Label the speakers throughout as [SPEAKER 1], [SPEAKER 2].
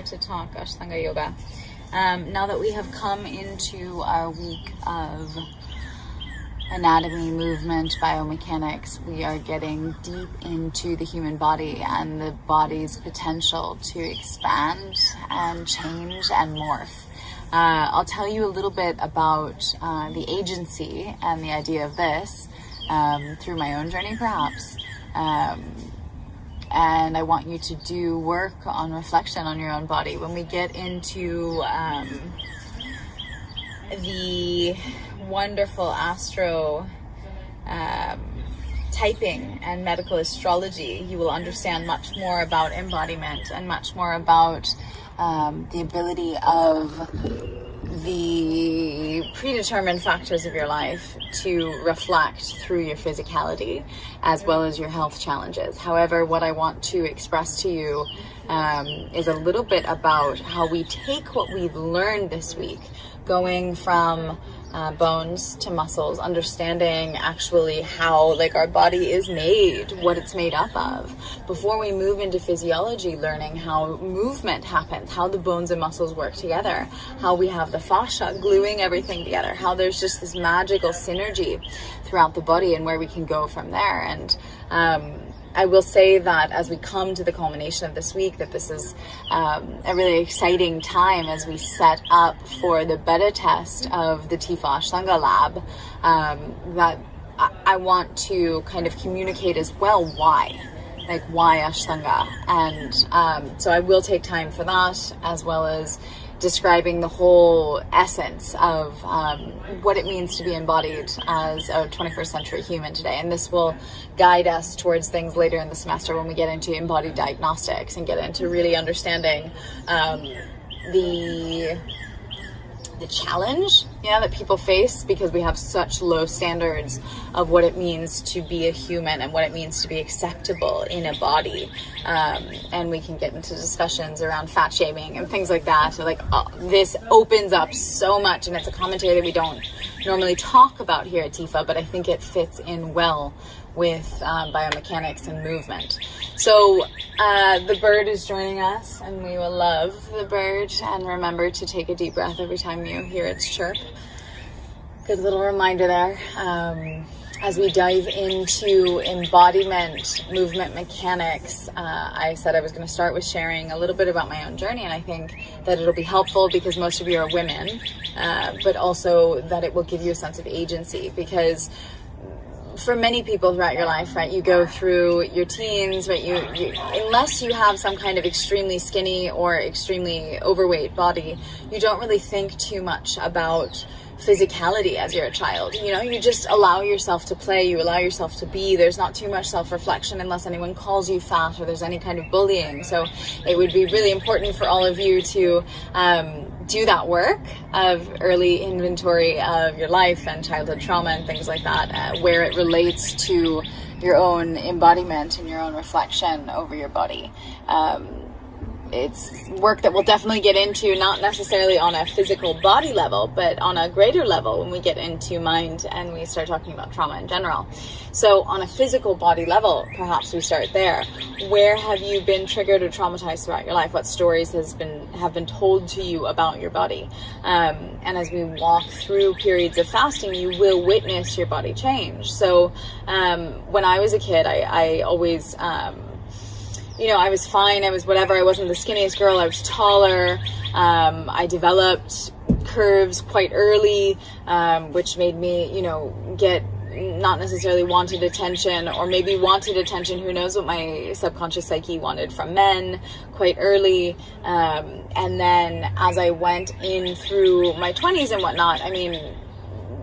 [SPEAKER 1] to talk Ashtanga yoga. Now that we have come into our week of anatomy, movement, biomechanics, we are getting deep into the human body and the body's potential to expand and change and morph. I'll tell you a little bit about the agency and the idea of this through my own journey, perhaps. And I want you to do work on reflection on your own body. When we get into the wonderful astro typing and medical astrology, you will understand much more about embodiment and much more about the ability of the predetermined factors of your life to reflect through your physicality as well as your health challenges. However, what I want to express to you is a little bit about how we take what we've learned this week, going from bones to muscles, understanding actually how our body is made, what it's made up of, before we move into physiology, learning how movement happens, how the bones and muscles work together, how we have the fascia gluing everything together, how there's just this magical synergy throughout the body and where we can go from there. And I will say that as we come to the culmination of this week, that this is a really exciting time as we set up for the beta test of the Tifa Ashtanga lab, that I want to kind of communicate as well why Ashtanga. And so I will take time for that, as well as describing the whole essence of what it means to be embodied as a 21st century human today. And this will guide us towards things later in the semester when we get into embodied diagnostics and get into really understanding the challenge that people face, because we have such low standards of what it means to be a human and what it means to be acceptable in a body, and we can get into discussions around fat shaming and things like that. So this opens up so much, and it's a commentary that we don't normally talk about here at TIFA, but I think it fits in well with biomechanics and movement. So the bird is joining us, and we will love the bird, and remember to take a deep breath every time you hear its chirp. Good little reminder there. As we dive into embodiment, movement mechanics, I said I was going to start with sharing a little bit about my own journey, and I think that it'll be helpful because most of you are women, but also that it will give you a sense of agency, because for many people throughout your life, right, you go through your teens, right, you unless you have some kind of extremely skinny or extremely overweight body, you don't really think too much about physicality as you're a child. You just allow yourself to play, you allow yourself to be. There's not too much self-reflection unless anyone calls you fat or there's any kind of bullying. So it would be really important for all of you to do that work of early inventory of your life and childhood trauma and things like that, where it relates to your own embodiment and your own reflection over your body. It's work that we'll definitely get into, not necessarily on a physical body level, but on a greater level when we get into mind and we start talking about trauma in general. So on a physical body level, perhaps we start there. Where have you been triggered or traumatized throughout your life? What stories have been told to you about your body? And as we walk through periods of fasting, you will witness your body change. So when I was a kid, I always I was fine, I was whatever, I wasn't the skinniest girl, I was taller, I developed curves quite early, which made me, get not necessarily wanted attention, or maybe wanted attention, who knows what my subconscious psyche wanted from men quite early, and then as I went in through my 20s and whatnot,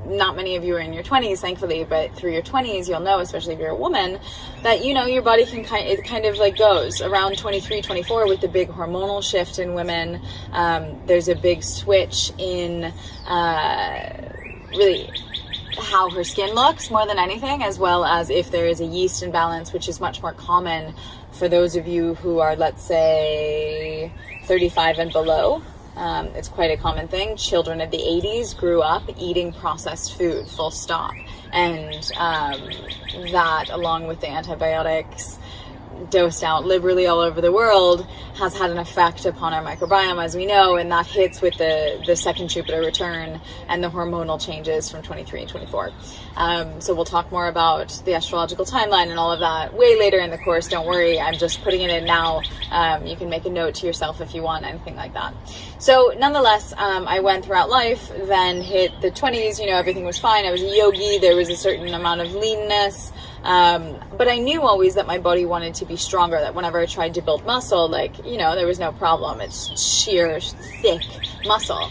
[SPEAKER 1] not many of you are in your 20s, thankfully, but through your 20s, you'll know, especially if you're a woman, that, your body kind of goes around 23, 24 with the big hormonal shift in women. There's a big switch in really how her skin looks more than anything, as well as if there is a yeast imbalance, which is much more common for those of you who are, let's say, 35 and below. It's quite a common thing. Children of the 80s grew up eating processed food, full stop. And that, along with the antibiotics, dosed out liberally all over the world has had an effect upon our microbiome, as we know, and that hits with the second Jupiter return and the hormonal changes from 23 and 24. So we'll talk more about the astrological timeline and all of that way later in the course. Don't worry, I'm just putting it in now. You can make a note to yourself if you want, anything like that. So nonetheless, I went throughout life, then hit the 20s, everything was fine. I was a yogi. There was a certain amount of leanness. But I knew always that my body wanted to be stronger, that whenever I tried to build muscle, there was no problem. It's sheer, thick muscle.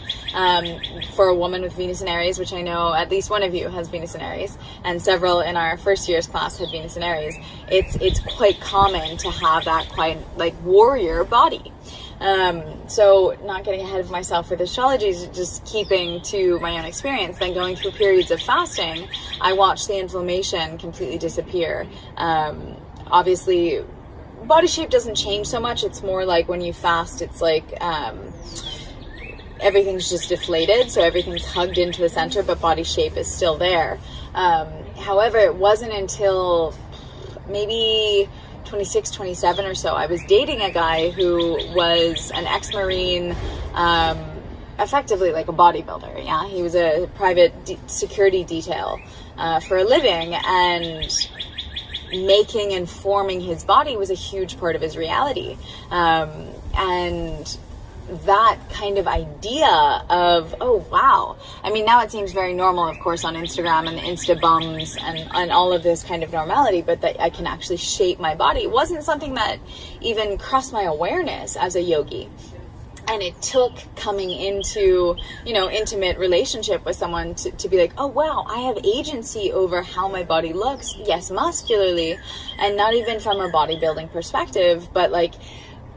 [SPEAKER 1] For a woman with Venus in Aries, which I know at least one of you has Venus in Aries, and several in our first year's class had Venus in Aries, it's quite common to have that quite warrior body. So not getting ahead of myself with astrology, just keeping to my own experience, then going through periods of fasting, I watched the inflammation completely disappear. Obviously, body shape doesn't change so much. It's more like when you fast, it's everything's just deflated, so everything's hugged into the center, but body shape is still there. However, it wasn't until maybe 26, 27 or so, I was dating a guy who was an ex-Marine, effectively like a bodybuilder. Yeah, he was a private security detail for a living, and making and forming his body was a huge part of his reality. And that kind of idea of, oh wow, I mean, now it seems very normal, of course, on Instagram and the Insta bums and all of this kind of normality, but that I can actually shape my body wasn't something that even crossed my awareness as a yogi. And it took coming into, intimate relationship with someone to be like, oh wow, I have agency over how my body looks. Yes, muscularly, and not even from a bodybuilding perspective, but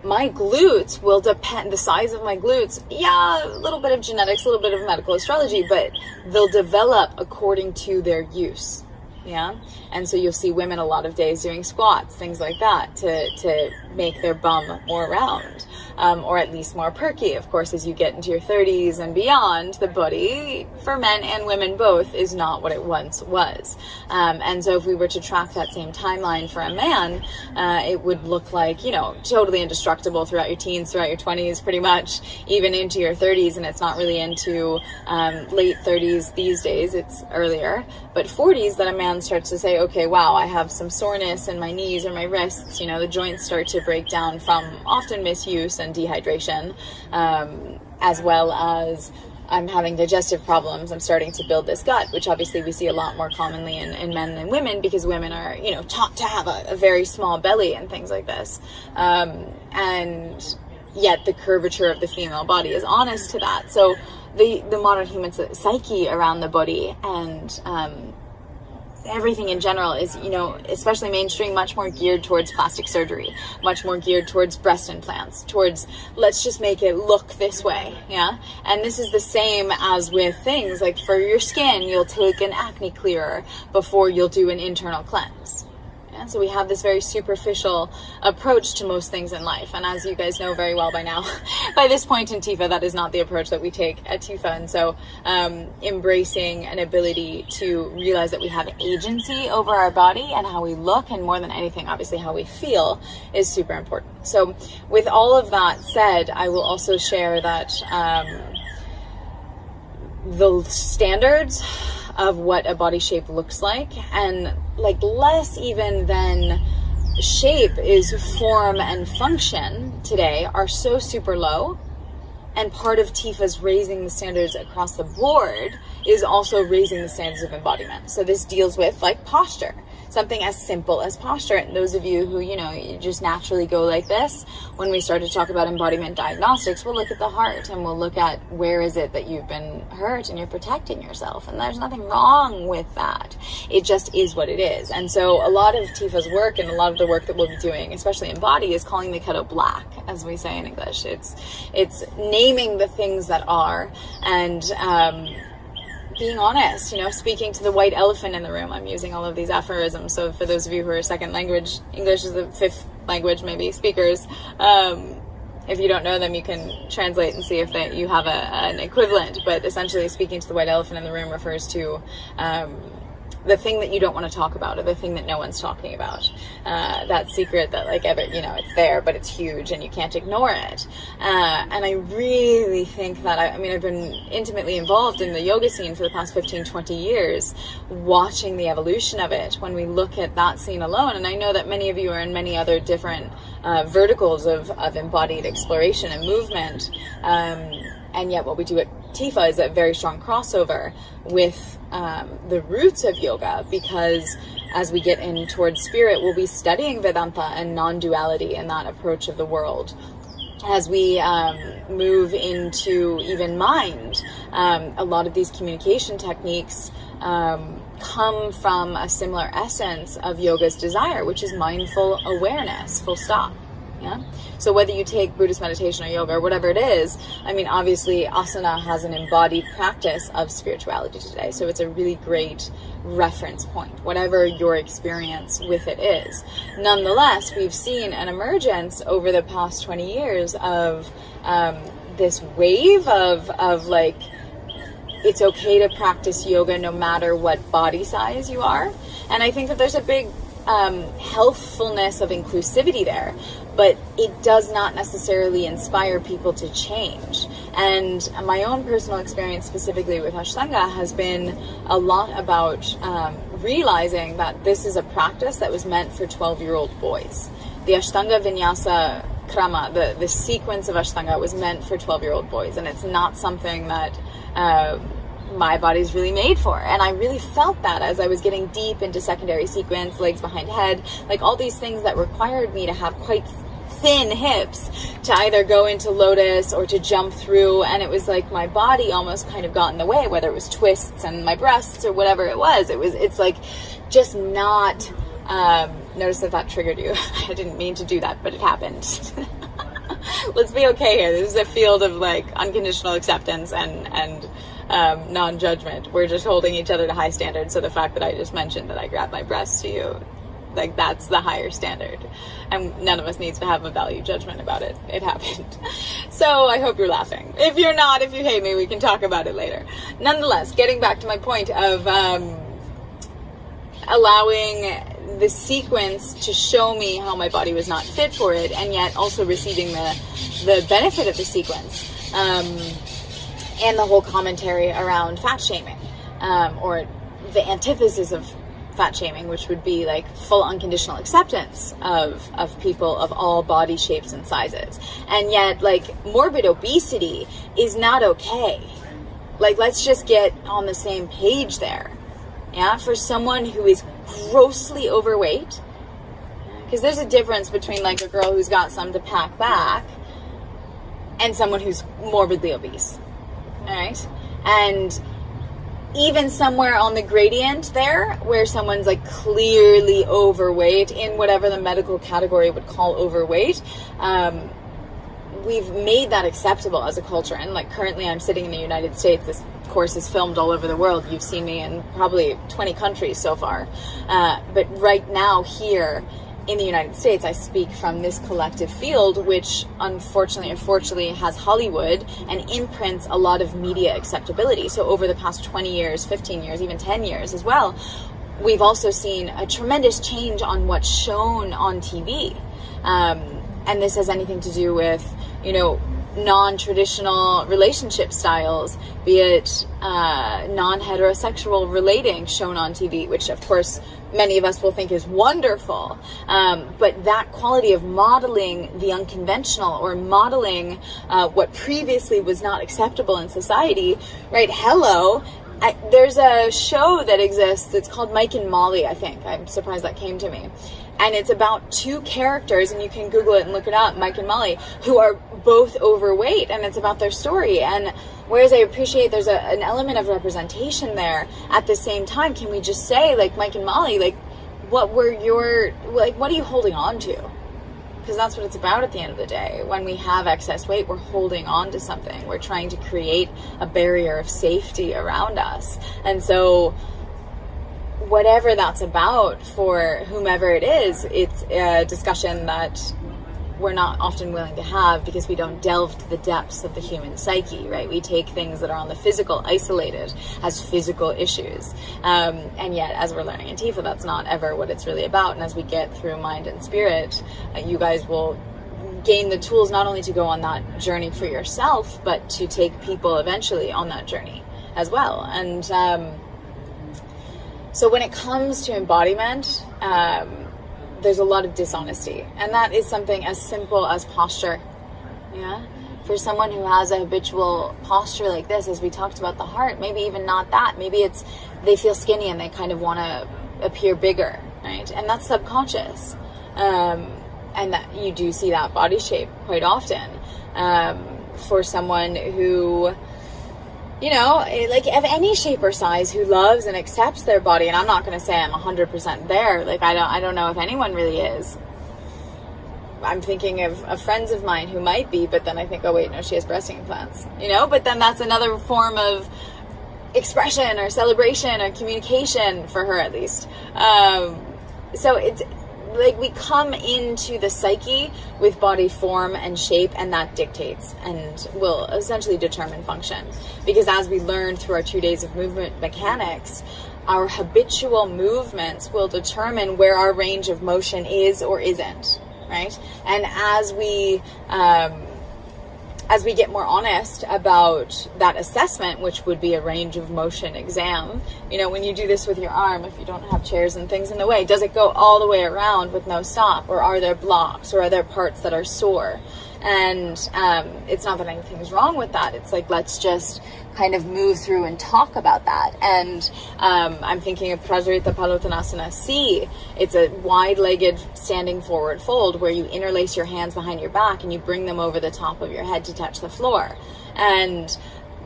[SPEAKER 1] my glutes will depend, the size of my glutes, yeah, a little bit of genetics, a little bit of medical astrology, but they'll develop according to their use. Yeah. And so you'll see women a lot of days doing squats, things like that, to make their bum more round, or at least more perky. Of course, as you get into your 30s and beyond, the body for men and women both is not what it once was. And so if we were to track that same timeline for a man, it would look like, totally indestructible throughout your teens, throughout your 20s, pretty much even into your 30s. And it's not really into late 30s these days, it's earlier, but 40s that a man starts to say, okay, wow, I have some soreness in my knees or my wrists, the joints start to break down from often misuse and dehydration, as well as I'm having digestive problems. I'm starting to build this gut, which obviously we see a lot more commonly in men than women, because women are, taught to have a very small belly and things like this. And yet the curvature of the female body is honest to that. So the modern human psyche around the body and everything in general is, especially mainstream, much more geared towards plastic surgery, much more geared towards breast implants, towards let's just make it look this way. Yeah. And this is the same as with things like for your skin, you'll take an acne clearer before you'll do an internal cleanse. Yeah, so we have this very superficial approach to most things in life. And as you guys know very well by now, by this point in TIFA, that is not the approach that we take at TIFA. And so embracing an ability to realize that we have agency over our body and how we look, and more than anything, obviously, how we feel is super important. So with all of that said, I will also share that the standards of what a body shape looks like, and less even than shape is form and function today, are so super low. And part of TIFA's raising the standards across the board is also raising the standards of embodiment. So this deals with posture, something as simple as posture. And those of you who, you just naturally go like this, when we start to talk about embodiment diagnostics, we'll look at the heart and we'll look at where is it that you've been hurt and you're protecting yourself. And there's nothing wrong with that. It just is what it is. And so a lot of TIFA's work and a lot of the work that we'll be doing, especially in body, is calling the kettle black, as we say in English. It's naming the things that are, and being honest, speaking to the white elephant in the room. I'm using all of these aphorisms. So for those of you who are second language, English is the fifth language, maybe, speakers, if you don't know them, you can translate and see if you have an equivalent. But essentially, speaking to the white elephant in the room refers to the thing that you don't want to talk about, or the thing that no one's talking about. That secret that like it's there, but it's huge and you can't ignore it. And I really think that, I've been intimately involved in the yoga scene for the past 15, 20 years, watching the evolution of it. When we look at that scene alone, and I know that many of you are in many other different verticals of embodied exploration and movement, and yet what we do at Tifa is a very strong crossover with the roots of yoga, because as we get in towards spirit, we'll be studying Vedanta and non-duality and that approach of the world. As we move into even mind, a lot of these communication techniques come from a similar essence of yoga's desire, which is mindful awareness, full stop. Yeah. So whether you take Buddhist meditation or yoga or whatever it is, obviously asana has an embodied practice of spirituality today. So it's a really great reference point, whatever your experience with it is. Nonetheless, we've seen an emergence over the past 20 years of this wave of like, it's okay to practice yoga no matter what body size you are. And I think that there's a big healthfulness of inclusivity there, but it does not necessarily inspire people to change. And my own personal experience specifically with Ashtanga has been a lot about realizing that this is a practice that was meant for 12-year-old boys. The Ashtanga Vinyasa Krama, the sequence of Ashtanga, was meant for 12-year-old boys, and it's not something that my body's really made for. And I really felt that as I was getting deep into secondary sequence, legs behind head, like all these things that required me to have quite thin hips to either go into lotus or to jump through. And it was like my body almost kind of got in the way, whether it was twists and my breasts or whatever it was. It's like just not, notice that triggered you. I didn't mean to do that, but it happened. Let's be okay here. This is a field of like unconditional acceptance and non-judgment. We're just holding each other to high standards. So the fact that I just mentioned that I grabbed my breasts to you, like that's the higher standard, and none of us needs to have a value judgment about it. It happened. So I hope you're laughing. If you're not, if you hate me, we can talk about it later. Nonetheless, getting back to my point of allowing the sequence to show me how my body was not fit for it, and yet also receiving the benefit of the sequence, and the whole commentary around fat shaming, or the antithesis of fat shaming, which would be like full unconditional acceptance of people of all body shapes and sizes. And yet, like, morbid obesity is not okay. Like, let's just get on the same page there. Yeah, for someone who is grossly overweight, because there's a difference between like a girl who's got some to pack back and someone who's morbidly obese. All right. And even somewhere on the gradient there, where someone's like clearly overweight in whatever the medical category would call overweight, we've made that acceptable as a culture. And like currently I'm sitting in the United States. This course is filmed all over the world. You've seen me in probably 20 countries so far. But right now here in the United States, I speak from this collective field, which unfortunately has Hollywood and imprints a lot of media acceptability. So over the past 20 years, 15 years, even 10 years as well, we've also seen a tremendous change on what's shown on TV. And this has anything to do with, non-traditional relationship styles, be it non-heterosexual relating shown on TV, which of course many of us will think is wonderful. But that quality of modeling the unconventional, or modeling what previously was not acceptable in society, right? Hello. There's a show that exists. It's called Mike and Molly, I think. I'm surprised that came to me. And it's about two characters, and you can Google it and look it up, Mike and Molly, who are both overweight, and it's about their story. And whereas I appreciate there's an element of representation there, at the same time, can we just say, like, Mike and Molly, like, what are you holding on to? Because that's what it's about at the end of the day. When we have excess weight, we're holding on to something. We're trying to create a barrier of safety around us. And so whatever that's about for whomever it is, it's a discussion that we're not often willing to have because we don't delve to the depths of the human psyche, right? We take things that are on the physical, isolated, as physical issues. And yet, as we're learning in Tifa, that's not ever what it's really about. And as we get through mind and spirit, you guys will gain the tools not only to go on that journey for yourself, but to take people eventually on that journey as well. And so when it comes to embodiment, there's a lot of dishonesty, and that is something as simple as posture. Yeah, for someone who has a habitual posture like this, as we talked about the heart, maybe even not that, maybe it's they feel skinny and they kind of want to appear bigger, right? And that's subconscious, and that you do see that body shape quite often. For someone who, you know, like of any shape or size, who loves and accepts their body, and I'm not going to say I'm 100% there. Like I don't know if anyone really is. I'm thinking of friends of mine who might be, but then I think, oh wait, no, she has breast implants, you know. But then that's another form of expression or celebration or communication for her, at least. So it's like we come into the psyche with body form and shape, and that dictates and will essentially determine function. Because as we learned through our 2 days of movement mechanics, our habitual movements will determine where our range of motion is or isn't, right? And as we get more honest about that assessment, which would be a range of motion exam, you know, when you do this with your arm, if you don't have chairs and things in the way, does it go all the way around with no stop? Or are there blocks? Or are there parts that are sore? And it's not that anything's wrong with that. It's like, let's just kind of move through and talk about that. And I'm thinking of Prajurita Palottanasana C. It's a wide-legged standing forward fold where you interlace your hands behind your back and you bring them over the top of your head to touch the floor. And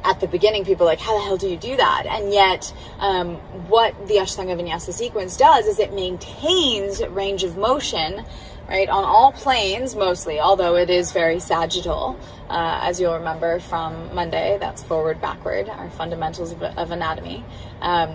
[SPEAKER 1] at the beginning, people are like, how the hell do you do that? And yet, what the Ashtanga Vinyasa sequence does is it maintains range of motion, right, on all planes mostly, although it is very sagittal, as you'll remember from Monday. That's forward, backward, our fundamentals of anatomy.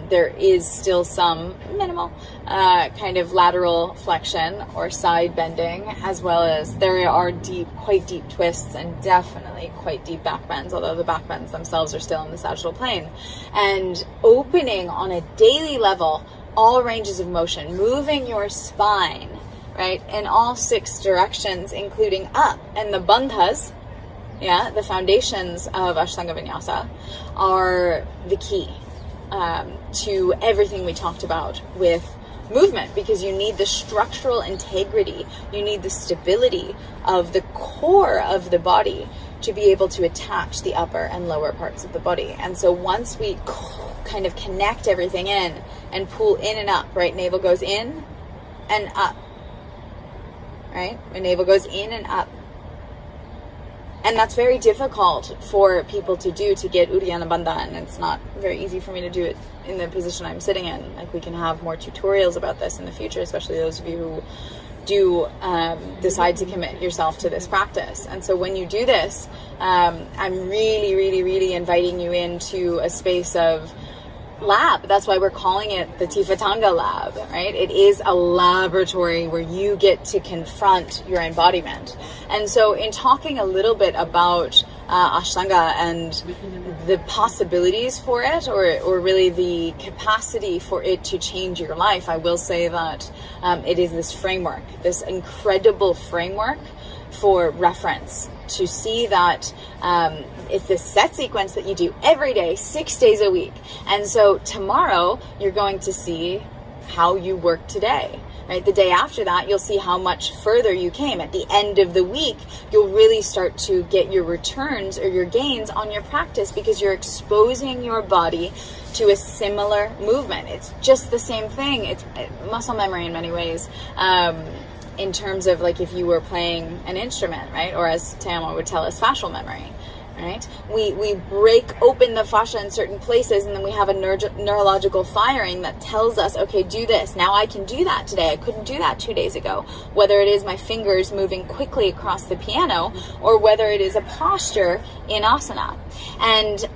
[SPEAKER 1] There is still some minimal kind of lateral flexion or side bending, as well as there are quite deep twists and definitely quite deep back bends, although the back bends themselves are still in the sagittal plane. And opening on a daily level all ranges of motion, moving your spine, right, in all 6 directions, including up. And the bandhas, yeah, the foundations of Ashtanga Vinyasa, are the key to everything we talked about with movement, because you need the structural integrity, you need the stability of the core of the body to be able to attach the upper and lower parts of the body. And so once we kind of connect everything in and pull in and up, right, navel goes in and up, right? My navel goes in and up. And that's very difficult for people to do, to get Uddiyana Bandha, and it's not very easy for me to do it in the position I'm sitting in. Like, we can have more tutorials about this in the future, especially those of you who do decide to commit yourself to this practice. And so when you do this, I'm really, really, really inviting you into a space of lab. That's why we're calling it the Tifatanga lab, right? It is a laboratory where you get to confront your embodiment. And so in talking a little bit about Ashtanga and the possibilities for it, or really the capacity for it to change your life, I will say that it is this framework, this incredible framework for reference, to see that it's this set sequence that you do every day, 6 days a week. And so tomorrow you're going to see how you work today, right? The day after that, you'll see how much further you came. At the end of the week, you'll really start to get your returns or your gains on your practice, because you're exposing your body to a similar movement. It's just the same thing. It's muscle memory in many ways. In terms of like if you were playing an instrument, right? Or as Tama would tell us, fascial memory, right? We break open the fascia in certain places, and then we have a neurological firing that tells us, okay, do this. Now I can do that today. I couldn't do that 2 days ago. Whether it is my fingers moving quickly across the piano, or whether it is a posture in asana. And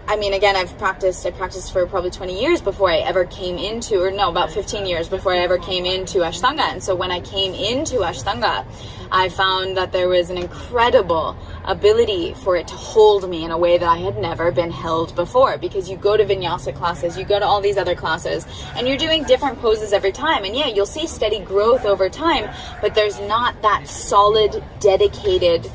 [SPEAKER 1] I mean, again, I practiced for probably 20 years before I ever came into, or no, about 15 years before I ever came into Ashtanga. And so when I came into Ashtanga, I found that there was an incredible ability for it to hold me in a way that I had never been held before, because you go to Vinyasa classes, you go to all these other classes, and you're doing different poses every time. And yeah, you'll see steady growth over time, but there's not that solid, dedicated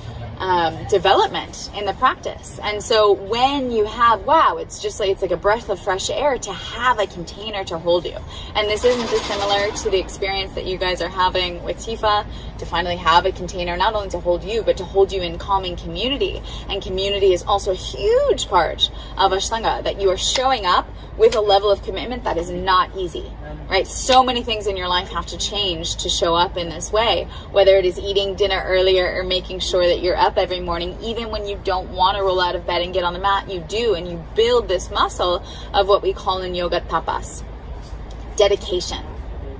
[SPEAKER 1] development in the practice. And so when you have, wow, it's like a breath of fresh air to have a container to hold you. And this isn't dissimilar to the experience that you guys are having with Tifa, to finally have a container not only to hold you, but to hold you in calming community. And community is also a huge part of Ashtanga, that you are showing up with a level of commitment that is not easy, right? So many things in your life have to change to show up in this way, whether it is eating dinner earlier or making sure that you're up every morning. Even when you don't want to roll out of bed and get on the mat, you do, and you build this muscle of what we call in yoga tapas, dedication,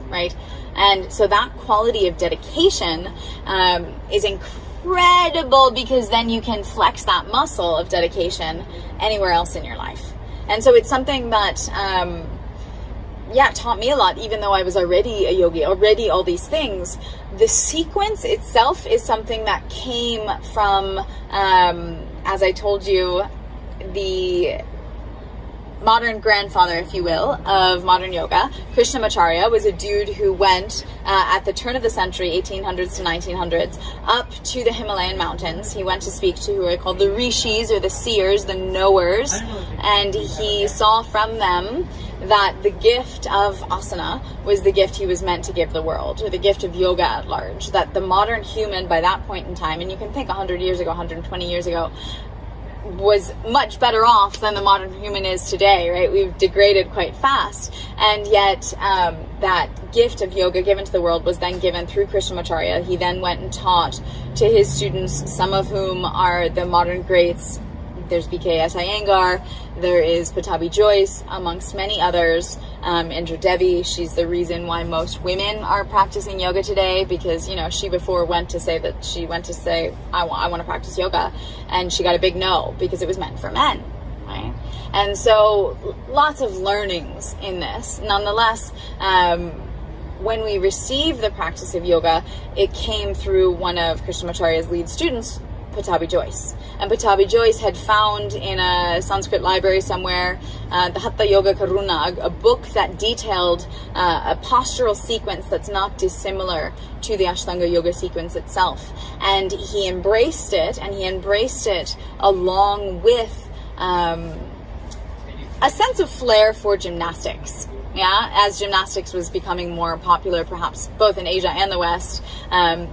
[SPEAKER 1] right? And so that quality of dedication is incredible, because then you can flex that muscle of dedication anywhere else in your life. And so it's something that taught me a lot, even though I was already a yogi, already all these things. The sequence itself is something that came from, as I told you, the modern grandfather, if you will, of modern yoga. Krishnamacharya was a dude who went at the turn of the century, 1800s to 1900s, up to the Himalayan mountains. He went to speak to who are called the rishis, or the seers, the knowers, and he saw from them that the gift of asana was the gift he was meant to give the world, or the gift of yoga at large. That the modern human by that point in time, and you can think 100 years ago, 120 years ago, was much better off than the modern human is today, right? We've degraded quite fast. And yet that gift of yoga given to the world was then given through Krishnamacharya. He then went and taught to his students, some of whom are the modern greats. There's BKS Iyengar, there is Patabi Joyce, amongst many others. Indra Devi, she's the reason why most women are practicing yoga today, because, you know, she before went to say, I want to practice yoga, and she got a big no, because it was meant for men, right? And so lots of learnings in this. Nonetheless, when we receive the practice of yoga, it came through one of Krishnamacharya's lead students, Patabi Joyce. And Patabi Joyce had found in a Sanskrit library somewhere the Hatha Yoga Karuna, a book that detailed a postural sequence that's not dissimilar to the Ashtanga Yoga sequence itself. And he embraced it, and he embraced it along with a sense of flair for gymnastics. Yeah, as gymnastics was becoming more popular, perhaps both in Asia and the West,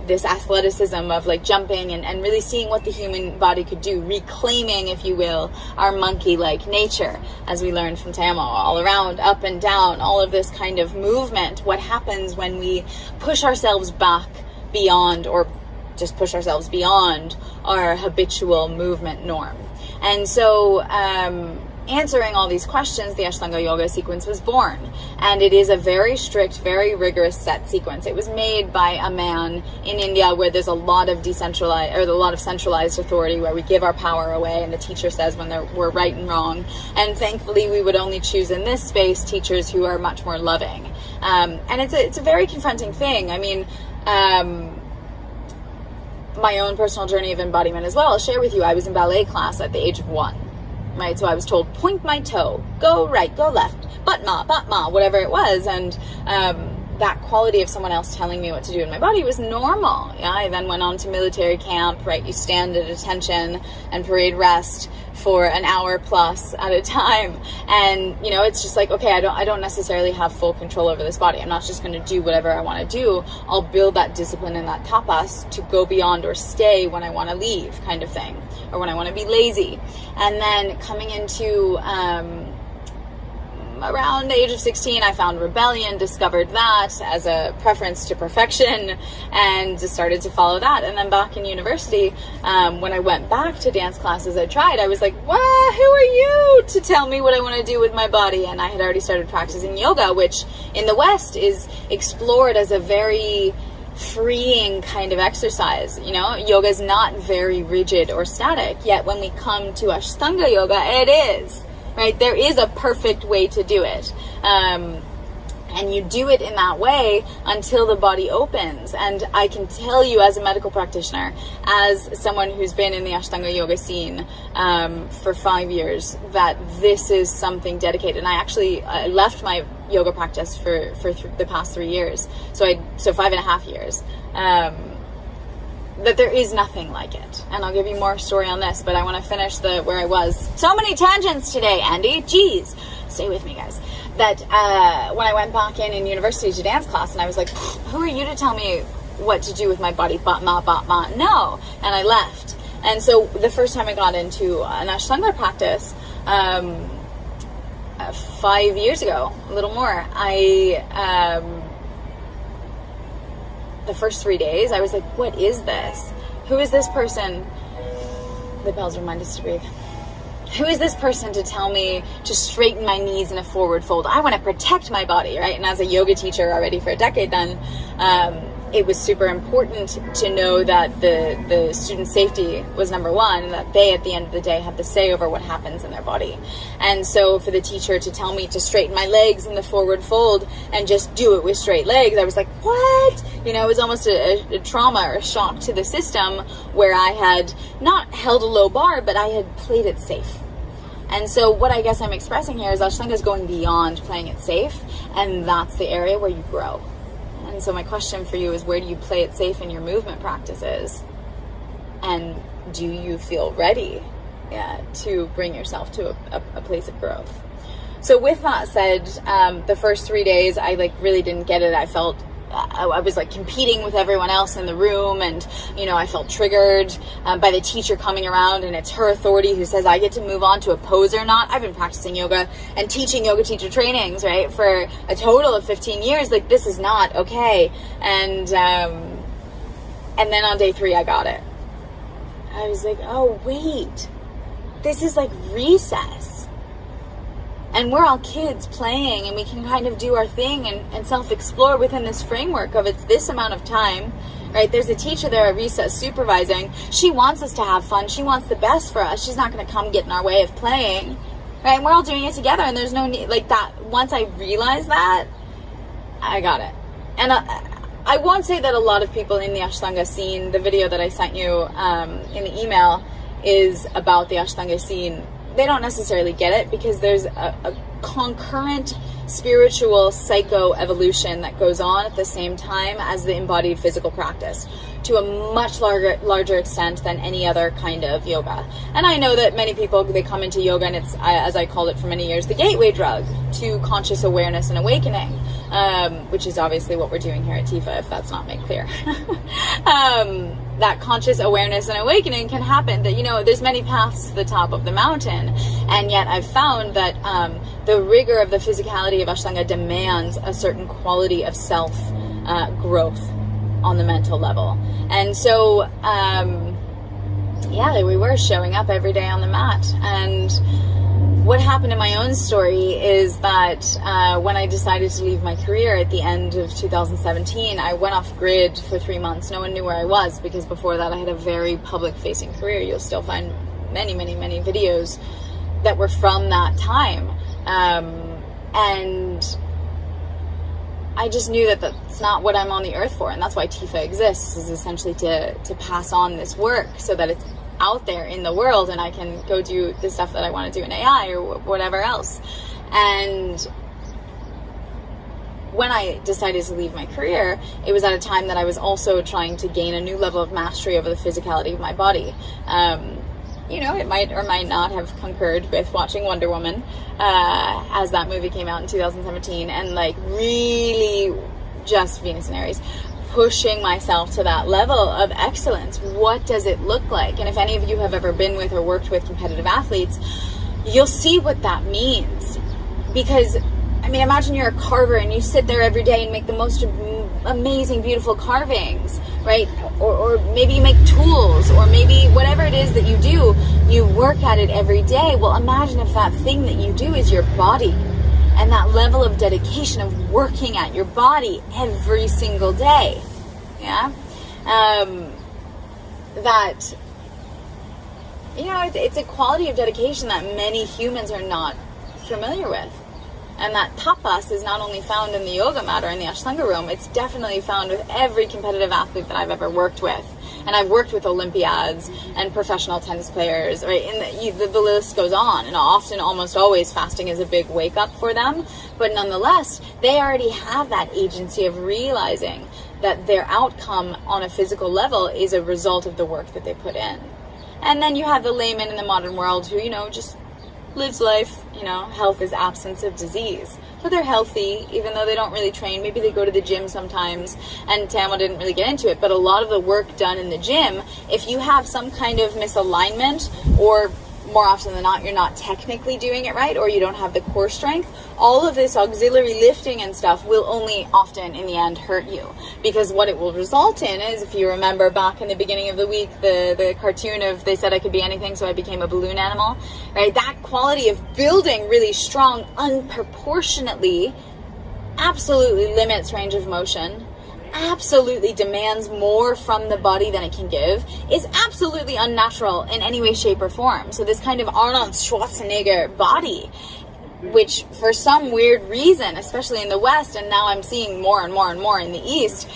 [SPEAKER 1] this athleticism of like jumping and really seeing what the human body could do, reclaiming, if you will, our monkey-like nature, as we learned from Tamo, all around, up and down, all of this kind of movement. What happens when we push ourselves back beyond, or just push ourselves beyond our habitual movement norm? And so, answering all these questions, the Ashtanga Yoga sequence was born. And it is a very strict, very rigorous set sequence. It was made by a man in India where there's a lot of decentralized, or a lot of centralized authority, where we give our power away and the teacher says when we're right and wrong. And thankfully we would only choose in this space teachers who are much more loving. And it's a very confronting thing. I mean, my own personal journey of embodiment as well, I'll share with you. I was in ballet class at the age of 1. Right, so I was told, point my toe, go right, go left, but ma, whatever it was. And that quality of someone else telling me what to do in my body was normal. Yeah, I then went on to military camp, right? You stand at attention and parade rest for an hour plus at a time. And, you know, it's just like, okay, I don't necessarily have full control over this body. I'm not just going to do whatever I want to do. I'll build that discipline and that tapas to go beyond or stay when I want to leave, kind of thing, or when I want to be lazy. And then coming into around the age of 16, I found rebellion, discovered that as a preference to perfection, and just started to follow that. And then back in university, when I went back to dance classes I was like, what? Who are you to tell me what I want to do with my body? And I had already started practicing yoga, which in the West is explored as a very freeing kind of exercise. You know, yoga is not very rigid or static, yet when we come to Ashtanga yoga, it is. right? There is a perfect way to do it. And you do it in that way until the body opens. And I can tell you, as a medical practitioner, as someone who's been in the Ashtanga yoga scene for 5 years, that this is something dedicated. And I left my yoga practice for the past 3 years, so 5.5 years. That there is nothing like it. And I'll give you more story on this, but I want to finish where I was. So many tangents today, Andy. Jeez. Stay with me, guys. That when I went back in university to dance class, and I was like, who are you to tell me what to do with my body? Bat ma. No. And I left. And so the first time I got into an Ashtanga practice, 5 years ago, a little more, the first 3 days, I was like, what is this? Who is this person? The bells remind us to breathe. Who is this person to tell me to straighten my knees in a forward fold? I want to protect my body, right? And as a yoga teacher already for a decade then, it was super important to know that the student safety was number one, and that they, at the end of the day, have the say over what happens in their body. And so for the teacher to tell me to straighten my legs in the forward fold and just do it with straight legs, I was like, what? You know, it was almost a trauma or a shock to the system, where I had not held a low bar, but I had played it safe. And so what I guess I'm expressing here is Ashtanga is going beyond playing it safe, and that's the area where you grow. And so my question for you is, where do you play it safe in your movement practices? And do you feel ready to bring yourself to a place of growth? So with that said, the first 3 days, I really didn't get it. I felt I was competing with everyone else in the room, and I felt triggered by the teacher coming around, and it's her authority who says I get to move on to a pose or not. I've been practicing yoga and teaching yoga teacher trainings, right, for a total of 15 years. This is not okay. And then on day 3 I got it. I was like, oh wait, this is like recess. And we're all kids playing, and we can kind of do our thing and self-explore within this framework of it's this amount of time, right? There's a teacher there at recess supervising. She wants us to have fun. She wants the best for us. She's not going to come get in our way of playing, right? And we're all doing it together, and there's no need that. Once I realized that, I got it. And I won't say that a lot of people in the Ashtanga scene, the video that I sent you in the email is about the Ashtanga scene. They don't necessarily get it, because there's a concurrent spiritual psycho-evolution that goes on at the same time as the embodied physical practice, to a much larger extent than any other kind of yoga. And I know that many people, they come into yoga, and it's, as I called it for many years, the gateway drug to conscious awareness and awakening, which is obviously what we're doing here at TIFA, if that's not made clear. That conscious awareness and awakening can happen, that, there's many paths to the top of the mountain. And yet I've found that the rigor of the physicality of Ashtanga demands a certain quality of self growth on the mental level. And so, there we were, showing up every day on the mat. And what happened in my own story is that when I decided to leave my career at the end of 2017, I went off grid for 3 months. No one knew where I was, because before that I had a very public-facing career. You'll still find many, many, many videos that were from that time. And I just knew that that's not what I'm on the earth for, and that's why TIFA exists, is essentially to pass on this work so that it's out there in the world, and I can go do the stuff that I want to do in AI or whatever else. And when I decided to leave my career, it was at a time that I was also trying to gain a new level of mastery over the physicality of my body. It might or might not have concurred with watching Wonder Woman as that movie came out in 2017, and really just Venus and Aries, pushing myself to that level of excellence. What does it look like? And if any of you have ever been with or worked with competitive athletes, you'll see what that means. Because, imagine you're a carver and you sit there every day and make the most amazing, beautiful carvings, right? Or maybe you make tools, or maybe whatever it is that you do, you work at it every day. Well, imagine if that thing that you do is your body, and that level of dedication of working at your body every single day. That, it's a quality of dedication that many humans are not familiar with. And that tapas is not only found in the yoga mat or in the Ashtanga room, it's definitely found with every competitive athlete that I've ever worked with. And I've worked with Olympiads and professional tennis players, right? And the list goes on. And often, almost always, fasting is a big wake up for them. But nonetheless, they already have that agency of realizing that their outcome on a physical level is a result of the work that they put in. And then you have the layman in the modern world who, just lives life, health is absence of disease. So they're healthy, even though they don't really train. Maybe they go to the gym sometimes, and Tama didn't really get into it, but a lot of the work done in the gym, if you have some kind of misalignment, or more often than not, you're not technically doing it right, or you don't have the core strength, all of this auxiliary lifting and stuff will only often in the end hurt you. Because what it will result in is, if you remember back in the beginning of the week, the cartoon of they said I could be anything, so I became a balloon animal, right? That quality of building really strong, unproportionately, absolutely limits range of motion, absolutely demands more from the body than it can give, is absolutely unnatural in any way, shape, or form. So this kind of Arnold Schwarzenegger body, which for some weird reason, especially in the West, and now I'm seeing more and more and more in the East,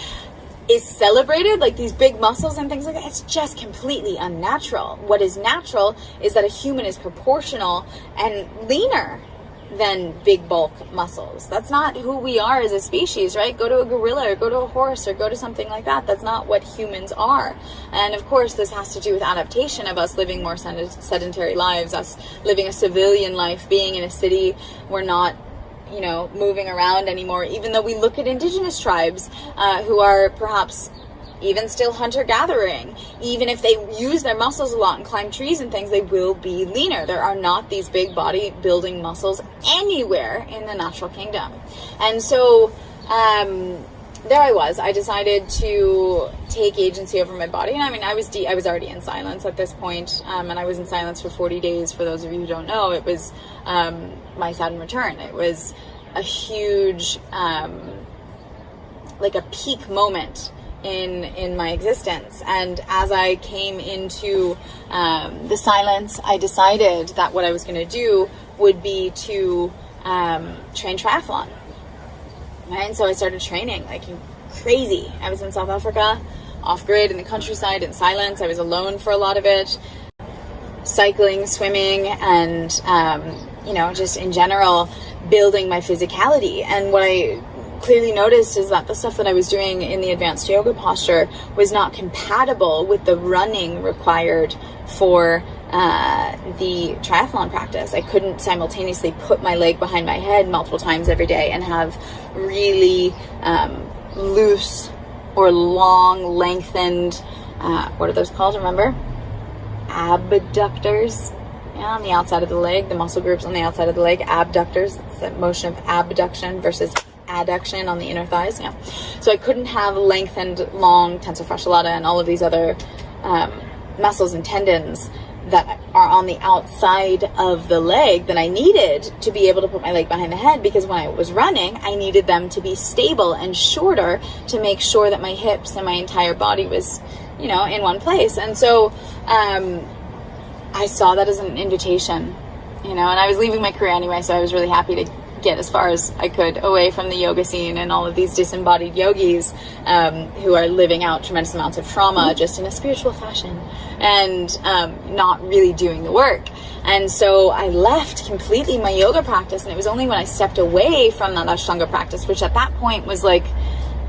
[SPEAKER 1] is celebrated, like these big muscles and things like that. It's just completely unnatural. What is natural is that a human is proportional and leaner than big bulk muscles. That's not who we are as a species, right? Go to a gorilla or go to a horse or go to something like that. That's not what humans are. And of course, this has to do with adaptation of us living more sedentary lives, us living a civilian life, being in a city. We're not, moving around anymore, even though we look at indigenous tribes who are perhaps even still hunter-gathering. Even if they use their muscles a lot and climb trees and things, they will be leaner. There are not these big body building muscles anywhere in the natural kingdom. And so there I was. I decided to take agency over my body. And I was already in silence at this point, and I was in silence for 40 days. For those of you who don't know, it was my Saturn return. It was a huge, like a peak moment in my existence. And as I came into the silence, I decided that what I was going to do would be to train triathlon. Right? And so I started training like crazy. I was in South Africa, off-grid in the countryside in silence. I was alone for a lot of it. Cycling, swimming, and just in general building my physicality. And what I clearly noticed is that the stuff that I was doing in the advanced yoga posture was not compatible with the running required for the triathlon practice. I couldn't simultaneously put my leg behind my head multiple times every day and have really loose or long lengthened, what are those called, remember? Abductors. On the outside of the leg, the muscle groups on the outside of the leg, abductors. It's the motion of abduction versus adduction on the inner thighs. Yeah. So I couldn't have lengthened, long tensor fascia lata and all of these other muscles and tendons that are on the outside of the leg that I needed to be able to put my leg behind the head, because when I was running, I needed them to be stable and shorter to make sure that my hips and my entire body was, in one place. And so I saw that as an invitation, and I was leaving my career anyway, so I was really happy to get as far as I could away from the yoga scene and all of these disembodied yogis who are living out tremendous amounts of trauma just in a spiritual fashion and not really doing the work. And so I left completely my yoga practice, and it was only when I stepped away from that Ashtanga practice, which at that point was like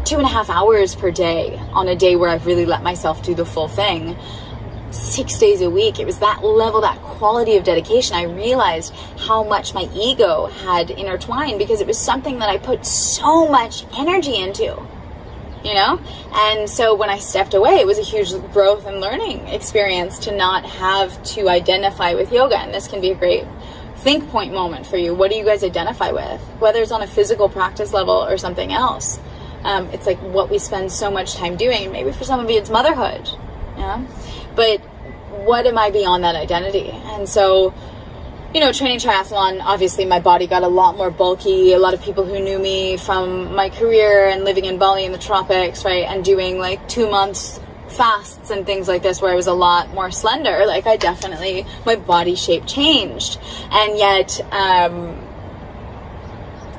[SPEAKER 1] 2.5 hours per day on a day where I've really let myself do the full thing, 6 days a week. It was that level, that quality of dedication. I realized how much my ego had intertwined, because it was something that I put so much energy into, and so when I stepped away, it was a huge growth and learning experience to not have to identify with yoga. And this can be a great think point moment for you. What do you guys identify with, whether it's on a physical practice level or something else? It's like what we spend so much time doing. Maybe for some of you it's motherhood, but what am I beyond that identity? And so, training triathlon, obviously my body got a lot more bulky. A lot of people who knew me from my career and living in Bali in the tropics, right, and doing like 2 months fasts and things like this, where I was a lot more slender, like my body shape changed. And yet,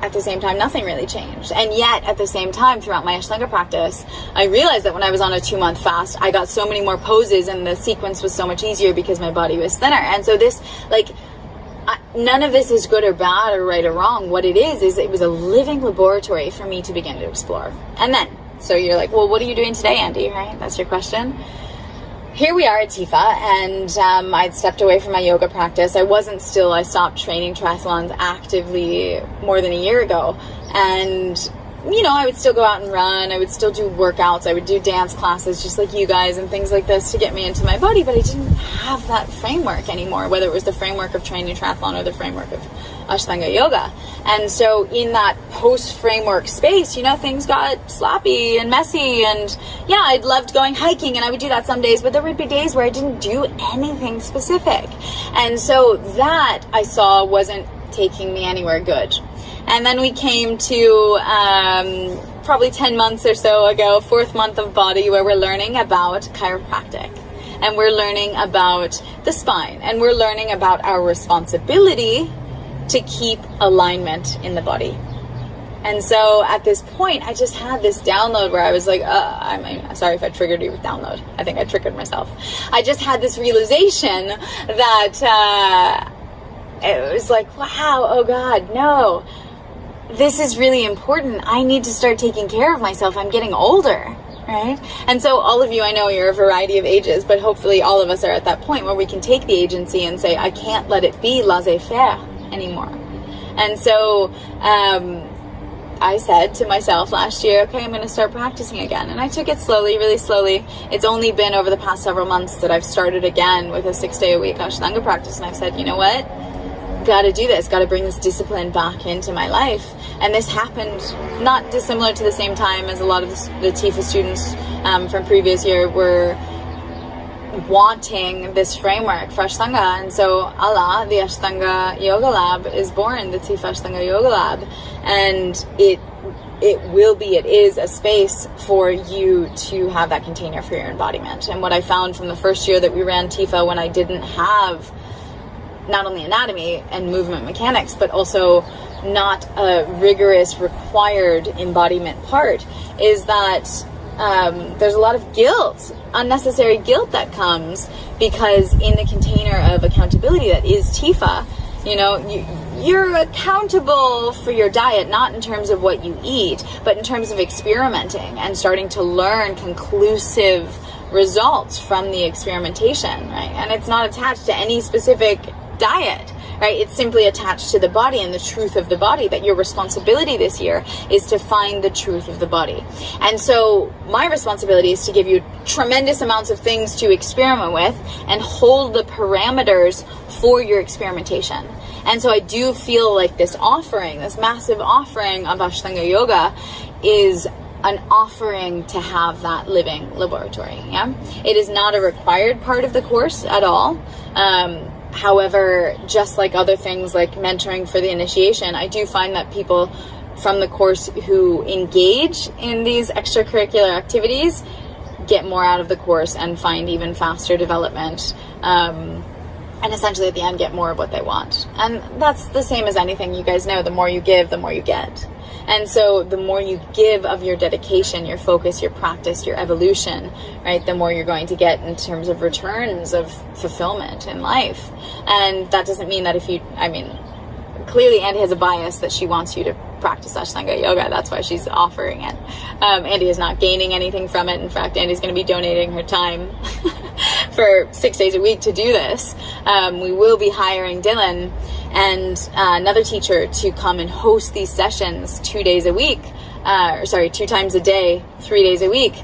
[SPEAKER 1] at the same time, nothing really changed. And yet, at the same time, throughout my Ashtanga practice, I realized that when I was on a 2-month fast, I got so many more poses and the sequence was so much easier because my body was thinner. And so this, like, none of this is good or bad or right or wrong. What it is it was a living laboratory for me to begin to explore. And then, so you're like, well, what are you doing today, Andy, right? That's your question. Here we are at Tifa, and I'd stepped away from my yoga practice. I stopped training triathlons actively more than a year ago. And, you know, I would still go out and run. I would still do workouts. I would do dance classes just like you guys and things like this to get me into my body. But I didn't have that framework anymore, whether it was the framework of training triathlon or the framework of Ashtanga yoga. And so in that post-framework space, you know, things got sloppy and messy. And yeah, I'd loved going hiking and I would do that some days, but there would be days where I didn't do anything specific. And so that I saw wasn't taking me anywhere good. And then we came to probably 10 months or so ago, 4th month of body, where we're learning about chiropractic. And we're learning about the spine. And we're learning about our responsibility to keep alignment in the body. And so at this point, I just had this download where I was like, I'm sorry if I triggered you with download. I think I triggered myself. I just had this realization that it was like, wow, oh God, no. This is really important. I need to start taking care of myself. I'm getting older, right? And so all of you, I know you're a variety of ages, but hopefully all of us are at that point where we can take the agency and say, I can't let it be laissez-faire anymore. And so I said to myself last year, okay, I'm going to start practicing again. And I took it slowly, really slowly. It's only been over the past several months that I've started again with a 6-day-a-week Ashtanga practice. And I've said, you know what? Got to do this, got to bring this discipline back into my life. And this happened not dissimilar to the same time as a lot of the TIFA students from previous year were wanting this framework for Ashtanga. And so Allah, the Ashtanga Yoga Lab, is born, the TIFA Ashtanga Yoga Lab. And it is a space for you to have that container for your embodiment. And what I found from the first year that we ran TIFA, when I didn't have not only anatomy and movement mechanics, but also not a rigorous required embodiment part, is that there's a lot of guilt, unnecessary guilt that comes because in the container of accountability that is TIFA, you know, you're accountable for your diet, not in terms of what you eat, but in terms of experimenting and starting to learn conclusive results from the experimentation, right? And it's not attached to any specific diet, right? It's simply attached to the body and the truth of the body, that your responsibility this year is to find the truth of the body. And so my responsibility is to give you tremendous amounts of things to experiment with and hold the parameters for your experimentation. And so I do feel like this offering, this massive offering of Ashtanga Yoga, is an offering to have that living laboratory. Yeah, it is not a required part of the course at all. However, just like other things like mentoring for the initiation, I do find that people from the course who engage in these extracurricular activities get more out of the course and find even faster development, and essentially at the end get more of what they want. And that's the same as anything. You guys know, the more you give, the more you get. And so the more you give of your dedication, your focus, your practice, your evolution, right, the more you're going to get in terms of returns of fulfillment in life. And that doesn't mean that clearly Andy has a bias that she wants you to practice Ashtanga Yoga. That's why she's offering it. Andy is not gaining anything from it. In fact, Andy's going to be donating her time for 6 days a week to do this. We will be hiring Dylan and another teacher to come and host these sessions 2 days a week, 2 times a day, 3 days a week,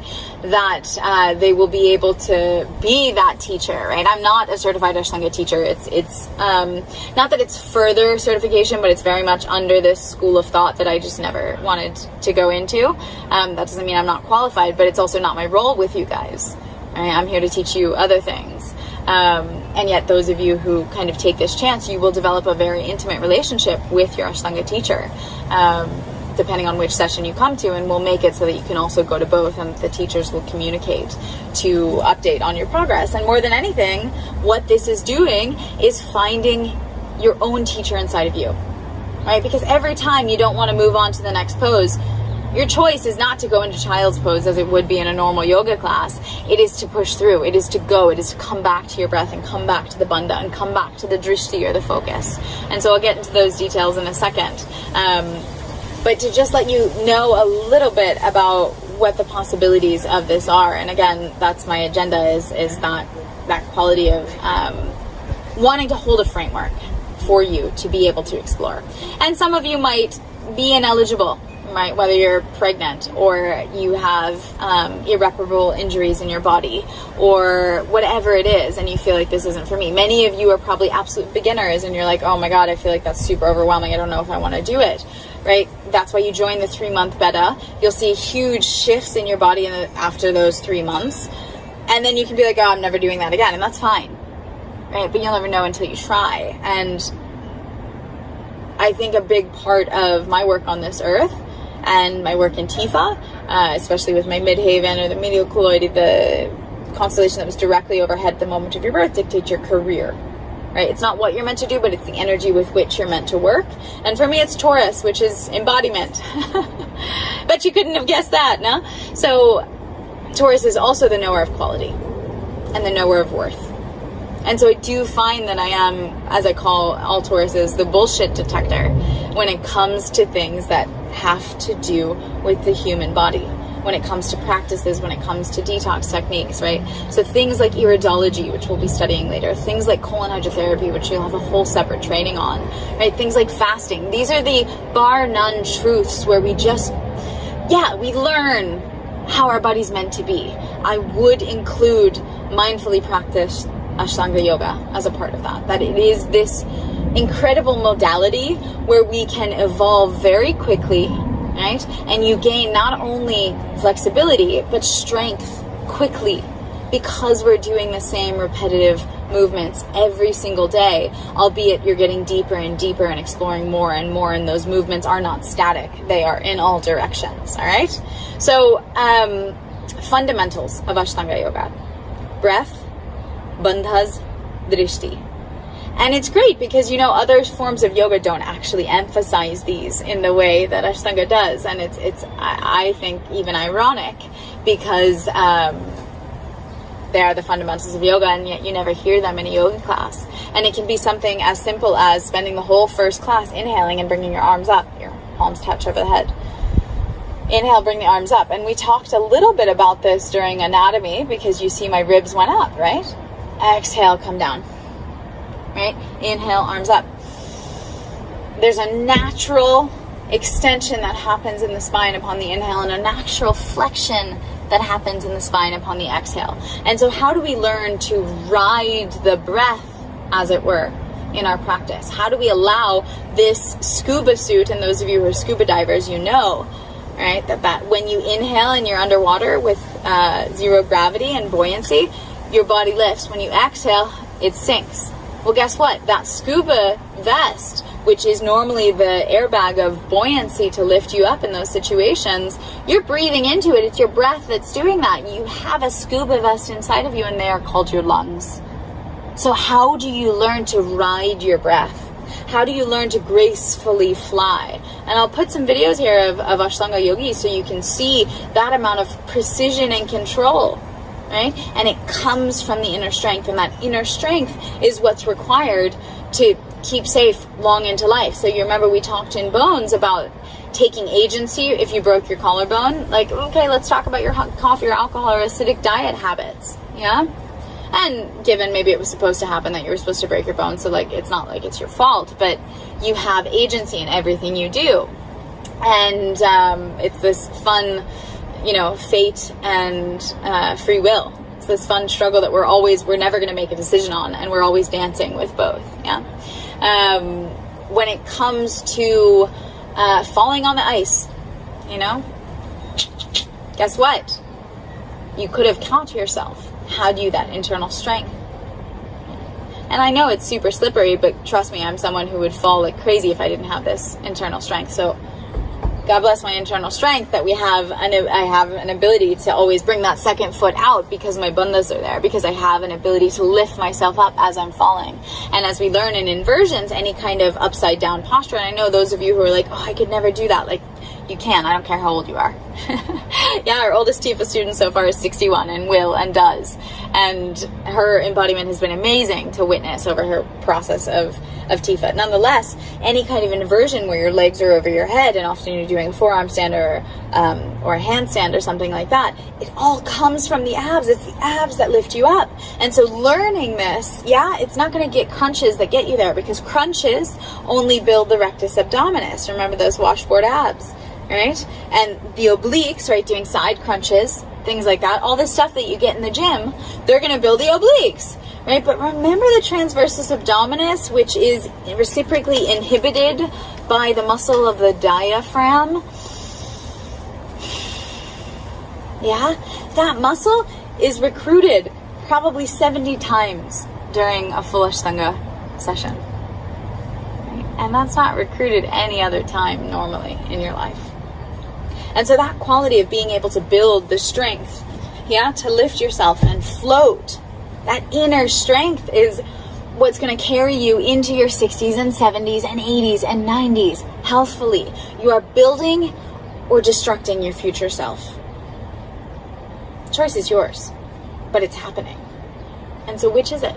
[SPEAKER 1] that they will be able to be that teacher, right? I'm not a certified Ashtanga teacher. It's not that it's further certification, but it's very much under this school of thought that I just never wanted to go into. That doesn't mean I'm not qualified, but it's also not my role with you guys. Right? I'm here to teach you other things. And yet those of you who kind of take this chance, you will develop a very intimate relationship with your Ashtanga teacher, depending on which session you come to, and we'll make it so that you can also go to both, and the teachers will communicate to update on your progress. And more than anything, what this is doing is finding your own teacher inside of you. right? Because every time you don't want to move on to the next pose, your choice is not to go into child's pose as it would be in a normal yoga class. It is to push through. It is to go. It is to come back to your breath and come back to the bandha and come back to the drishti, or the focus. And so I'll get into those details in a second. But to just let you know a little bit about what the possibilities of this are. And again, that's my agenda, is that quality of wanting to hold a framework for you to be able to explore. And some of you might be ineligible, right? Whether you're pregnant or you have irreparable injuries in your body or whatever it is, and you feel like this isn't for me. Many of you are probably absolute beginners and you're like, oh my God, I feel like that's super overwhelming. I don't know if I want to do it, right? That's why you join the 3-month beta. You'll see huge shifts in your body after those 3 months. And then you can be like, oh, I'm never doing that again. And that's fine, right? But you'll never know until you try. And I think a big part of my work on this earth and my work in Tifa, especially with my midhaven or the medial colloid, the constellation that was directly overhead at the moment of your birth, dictates your career, right? It's not what you're meant to do, but it's the energy with which you're meant to work. And for me, it's Taurus, which is embodiment. But you couldn't have guessed that, no? So Taurus is also the knower of quality and the knower of worth. And so I do find that I am, as I call all Tauruses, the bullshit detector when it comes to things that have to do with the human body, when it comes to practices, when it comes to detox techniques, right? So things like iridology, which we'll be studying later, things like colon hydrotherapy, which you'll have a whole separate training on, right? Things like fasting. These are the bar none truths where we just, we learn how our body's meant to be. I would include mindfully practiced Ashtanga yoga as a part of that. That it is this incredible modality where we can evolve very quickly, right? And you gain not only flexibility, but strength quickly, because we're doing the same repetitive movements every single day, albeit you're getting deeper and deeper and exploring more and more, and those movements are not static. They are in all directions, all right? So, fundamentals of Ashtanga yoga: breath, bandhas, drishti. And it's great because, other forms of yoga don't actually emphasize these in the way that Ashtanga does. And it's I think, even ironic, because they are the fundamentals of yoga, and yet you never hear them in a yoga class. And it can be something as simple as spending the whole first class inhaling and bringing your arms up, your palms touch over the head. Inhale, bring the arms up. And we talked a little bit about this during anatomy, because you see my ribs went up, right? Exhale, come down, right? Inhale, arms up. There's a natural extension that happens in the spine upon the inhale, and a natural flexion that happens in the spine upon the exhale. And so how do we learn to ride the breath, as it were, in our practice? How do we allow this scuba suit, and those of you who are scuba divers, right, that when you inhale and you're underwater with zero gravity and buoyancy, your body lifts. When you exhale, it sinks. Well, guess what? That scuba vest, which is normally the airbag of buoyancy to lift you up in those situations, you're breathing into it. It's your breath that's doing that. You have a scuba vest inside of you, and they are called your lungs. So how do you learn to ride your breath? How do you learn to gracefully fly? And I'll put some videos here of Ashtanga yogis so you can see that amount of precision and control, right? And it comes from the inner strength, and that inner strength is what's required to keep safe long into life. So you remember we talked in Bones about taking agency if you broke your collarbone. Like, okay, let's talk about your coffee or alcohol or acidic diet habits, yeah? And given maybe it was supposed to happen that you were supposed to break your bone, so it's not like it's your fault, but you have agency in everything you do. And it's this fun, fate and free will. It's this fun struggle that we're never going to make a decision on, and we're always dancing with both, yeah? When it comes to falling on the ice, guess what? You could have caught yourself. Had you that internal strength? And I know it's super slippery, but trust me, I'm someone who would fall like crazy if I didn't have this internal strength. So God bless my internal strength, that I have an ability to always bring that second foot out because my bandhas are there, because I have an ability to lift myself up as I'm falling. And as we learn in inversions, any kind of upside down posture, and I know those of you who are like, oh, I could never do that, like, you can. I don't care how old you are. Yeah, our oldest TIFA student so far is 61 and will and does. And her embodiment has been amazing to witness over her process of TIFA. Nonetheless, any kind of inversion where your legs are over your head, and often you're doing a forearm stand or a handstand or something like that, it all comes from the abs. It's the abs that lift you up. And so learning this, yeah, it's not going to get crunches that get you there, because crunches only build the rectus abdominis. Remember those washboard abs, right? And the obliques, right, doing side crunches, things like that, all this stuff that you get in the gym, they're going to build the obliques, right? But remember the transversus abdominis, which is reciprocally inhibited by the muscle of the diaphragm. Yeah, that muscle is recruited probably 70 times during a full Ashtanga session. Right? And that's not recruited any other time normally in your life. And so that quality of being able to build the strength, yeah, to lift yourself and float, that inner strength is what's going to carry you into your 60s and 70s and 80s and 90s healthfully. You are building or destructing your future self. The choice is yours, but it's happening. And so which is it?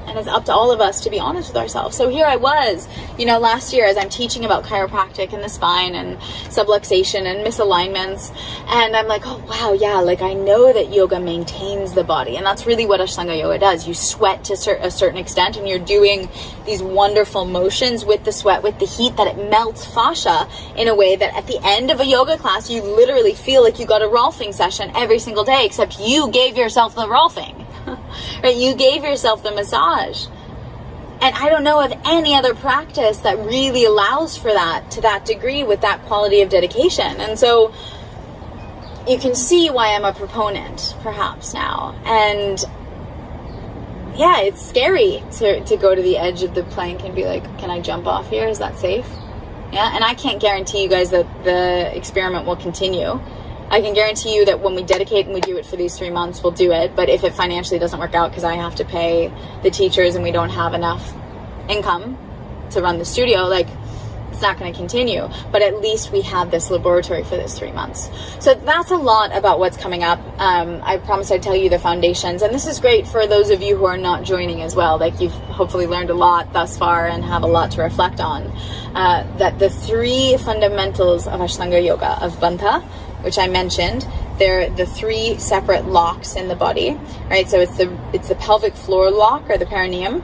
[SPEAKER 1] And it's up to all of us to be honest with ourselves. So here I was, last year as I'm teaching about chiropractic and the spine and subluxation and misalignments. And I'm like, oh, wow, yeah, like I know that yoga maintains the body. And that's really what Ashtanga yoga does. You sweat to a certain extent, and you're doing these wonderful motions with the sweat, with the heat, that it melts fascia in a way that at the end of a yoga class, you literally feel like you got a Rolfing session every single day, except you gave yourself the Rolfing. Right? You gave yourself the massage. And I don't know of any other practice that really allows for that to that degree with that quality of dedication. And so you can see why I'm a proponent perhaps now. And yeah, it's scary to go to the edge of the plank and be like, can I jump off here? Is that safe? Yeah, and I can't guarantee you guys that the experiment will continue. I can guarantee you that when we dedicate and we do it for these 3 months, we'll do it. But if it financially doesn't work out because I have to pay the teachers and we don't have enough income to run the studio, like, it's not going to continue. But at least we have this laboratory for this 3 months. So that's a lot about what's coming up. I promised I'd tell you the foundations. And this is great for those of you who are not joining as well. Like, you've hopefully learned a lot thus far and have a lot to reflect on. That the 3 fundamentals of Ashtanga yoga, of Bandha, which I mentioned, they're the 3 separate locks in the body, right? So it's the pelvic floor lock, or the perineum.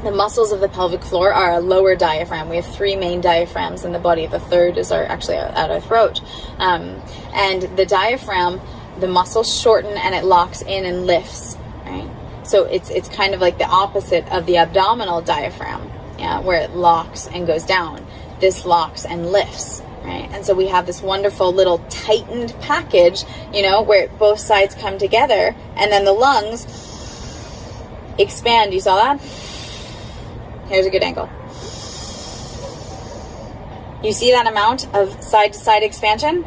[SPEAKER 1] The muscles of the pelvic floor are a lower diaphragm. We have 3 main diaphragms in the body. The third is actually at our throat. And the diaphragm, the muscles shorten and it locks in and lifts, right? So it's kind of like the opposite of the abdominal diaphragm, yeah, where it locks and goes down. This locks and lifts. Right? And so we have this wonderful little tightened package, where both sides come together, and then the lungs expand. You saw that? Here's a good angle. You see that amount of side-to-side expansion?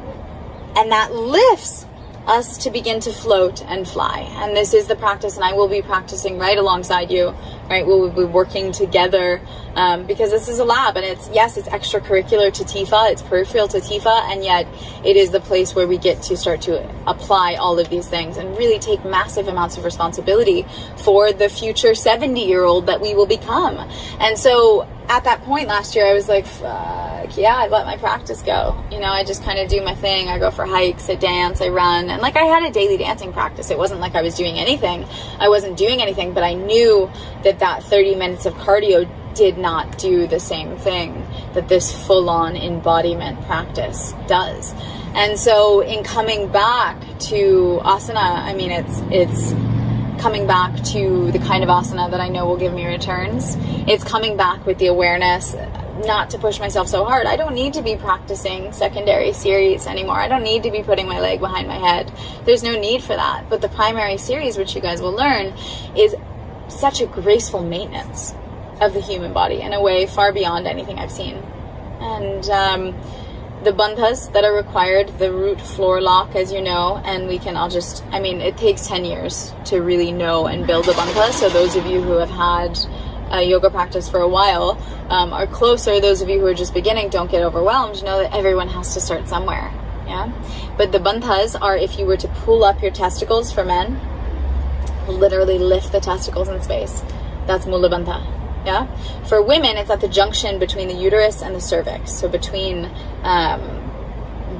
[SPEAKER 1] And that lifts us to begin to float and fly. And this is the practice, and I will be practicing right alongside you, right? We'll be working together, because this is a lab, and it's extracurricular to TIFA, it's peripheral to TIFA, and yet it is the place where we get to start to apply all of these things and really take massive amounts of responsibility for the future 70-year-old that we will become. And so at that point last year, I was like, fuck, yeah, I let my practice go. I just kind of do my thing. I go for hikes, I dance, I run. And like, I had a daily dancing practice. It wasn't like I was doing anything. I wasn't doing anything, but I knew that 30 minutes of cardio did not do the same thing that this full-on embodiment practice does. And so in coming back to asana, I mean, it's coming back to the kind of asana that I know will give me returns. It's coming back with the awareness not to push myself so hard. I don't need to be practicing secondary series anymore. I don't need to be putting my leg behind my head. There's no need for that. But the primary series, which you guys will learn, is such a graceful maintenance of the human body in a way far beyond anything I've seen. And the bandhas that are required, the root floor lock, as you know, and it takes 10 years to really know and build a bandha. So those of you who have had a yoga practice for a while are closer. Those of you who are just beginning, don't get overwhelmed. Know that everyone has to start somewhere. Yeah, but the bandhas are, if you were to pull up your testicles for men, literally lift the testicles in space. That's Mula Bandha. Yeah. For women, it's at the junction between the uterus and the cervix. So between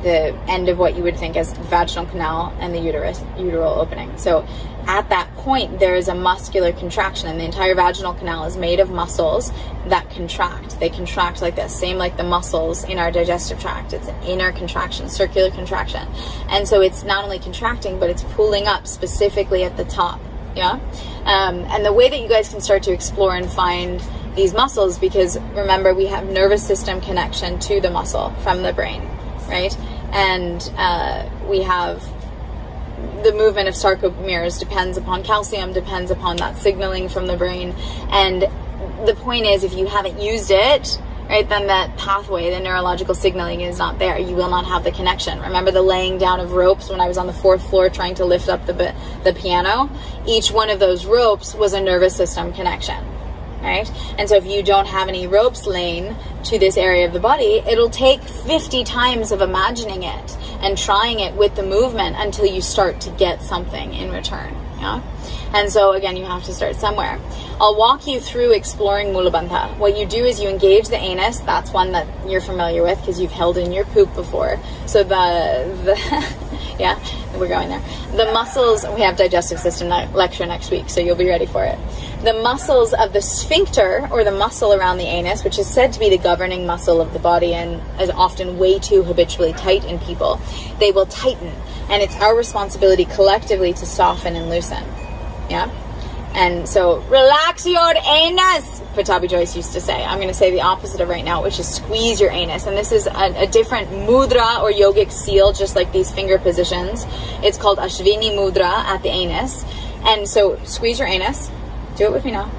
[SPEAKER 1] the end of what you would think as the vaginal canal and the uteral opening. So at that point, there is a muscular contraction, and the entire vaginal canal is made of muscles that contract. They contract like this, same like the muscles in our digestive tract. It's an inner contraction, circular contraction. And so it's not only contracting, but it's pulling up specifically at the top. Yeah. And the way that you guys can start to explore and find these muscles, because remember, we have nervous system connection to the muscle from the brain, right? And we have the movement of sarcomeres depends upon calcium, depends upon that signaling from the brain. And the point is, if you haven't used it, right, then that pathway, the neurological signaling is not there. You will not have the connection. Remember the laying down of ropes when I was on the 4th floor trying to lift up the piano? Each one of those ropes was a nervous system connection, right? And so if you don't have any ropes laying to this area of the body, it'll take 50 times of imagining it and trying it with the movement until you start to get something in return. Yeah. And so again, you have to start somewhere. I'll walk you through exploring Mula Bandha. What you do is you engage the anus. That's one that you're familiar with because you've held in your poop before. So yeah, we're going there. The muscles, we have digestive system lecture next week, so you'll be ready for it. The muscles of the sphincter, or the muscle around the anus, which is said to be the governing muscle of the body and is often way too habitually tight in people, they will tighten. And it's our responsibility collectively to soften and loosen. Yeah? And so, relax your anus, Patabi Joyce used to say. I'm going to say the opposite of right now, which is squeeze your anus. And this is a different mudra or yogic seal, just like these finger positions. It's called Ashvini Mudra at the anus. And so, squeeze your anus. Do it with me now.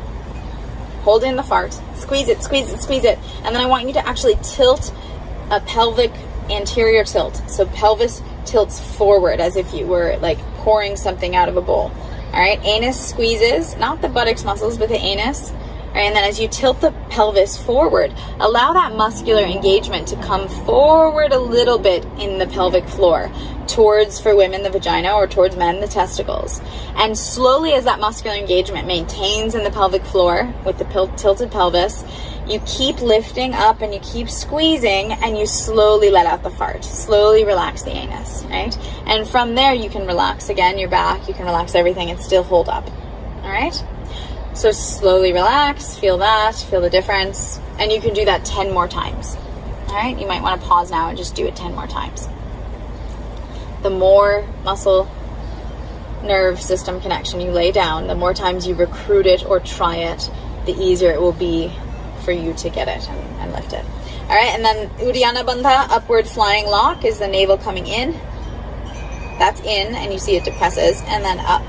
[SPEAKER 1] Hold in the fart. Squeeze it, squeeze it, squeeze it. And then I want you to actually tilt a pelvic anterior tilt. So pelvis tilts forward as if you were like pouring something out of a bowl. All right, anus squeezes, not the buttocks muscles, but the anus. All right, and then as you tilt the pelvis forward, allow that muscular engagement to come forward a little bit in the pelvic floor, towards, for women, the vagina, or towards men, the testicles. And slowly, as that muscular engagement maintains in the pelvic floor with the tilted pelvis, you keep lifting up and you keep squeezing, and you slowly let out the fart. Slowly relax the anus, right? And from there, you can relax again your back, you can relax everything and still hold up, all right? So slowly relax, feel that, feel the difference, and you can do that 10 more times, all right? You might want to pause now and just do it 10 more times. The more muscle nerve system connection you lay down, the more times you recruit it or try it, the easier it will be for you to get it and lift it. All right, and then Uddiyana Bandha, upward flying lock, is the navel coming in. That's in, and you see it depresses, and then up.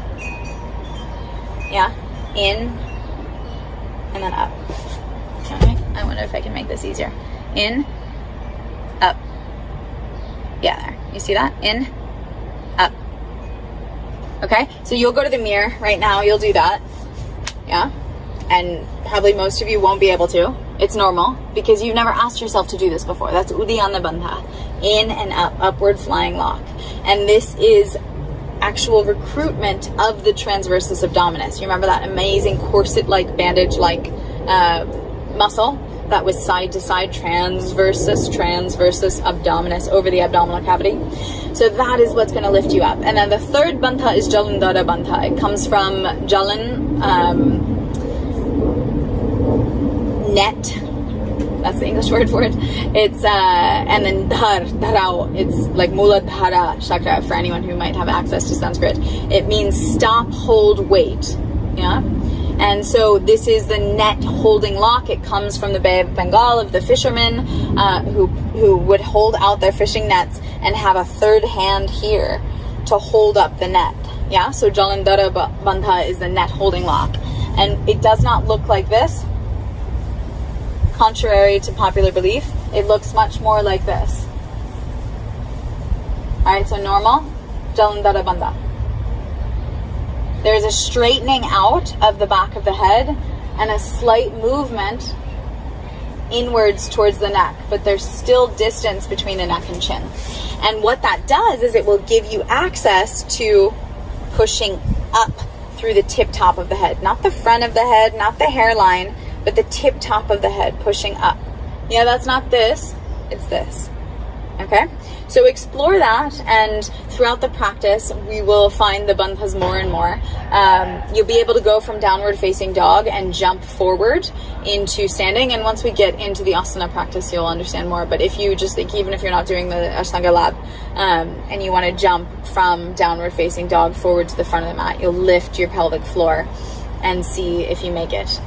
[SPEAKER 1] Yeah, in, and then up. All right, I wonder if I can make this easier. In, up. Yeah, there. You see that? In, up. Okay, so you'll go to the mirror right now. You'll do that. Yeah. And probably most of you won't be able to. It's normal because you've never asked yourself to do this before. That's Uddiyana Bandha, in and up, upward flying lock. And this is actual recruitment of the transversus abdominis. You remember that amazing corset-like, bandage-like muscle that was side to side, transversus abdominis, over the abdominal cavity. So that is what's going to lift you up. And then the third bandha is Jalandhara Bandha. It comes from Jalan, net, that's the English word for it. It's and then dharao, it's like Muladhara chakra for anyone who might have access to Sanskrit. It means stop, hold, wait. Yeah. And so this is the net holding lock. It comes from the Bay of Bengal, of the fishermen who would hold out their fishing nets and have a third hand here to hold up the net. Yeah. So Jalandhara Bandha is the net holding lock, and it does not look like this. Contrary to popular belief, it looks much more like this. Alright, so normal, Jalandhara Bandha. There's a straightening out of the back of the head and a slight movement inwards towards the neck, but there's still distance between the neck and chin. And what that does is it will give you access to pushing up through the tip top of the head. Not the front of the head, not the hairline, but the tip top of the head, pushing up. Yeah, that's not this, it's this. Okay? So explore that, and throughout the practice, we will find the bandhas more and more. You'll be able to go from downward facing dog and jump forward into standing. And once we get into the asana practice, you'll understand more. But if you just think, even if you're not doing the Ashtanga lab, and you want to jump from downward facing dog forward to the front of the mat, you'll lift your pelvic floor and see if you make it.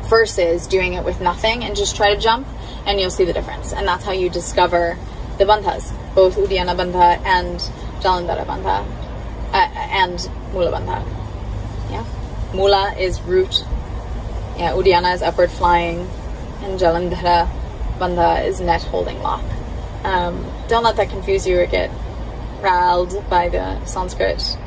[SPEAKER 1] Versus doing it with nothing and just try to jump, and you'll see the difference. And that's how you discover the bandhas, both Uddiyana Bandha and Jalandhara Bandha, and Mula Bandha. Yeah, Mula is root. Yeah, Uddiyana is upward flying, and Jalandhara Bandha is net holding lock. Don't let that confuse you or get riled by the Sanskrit.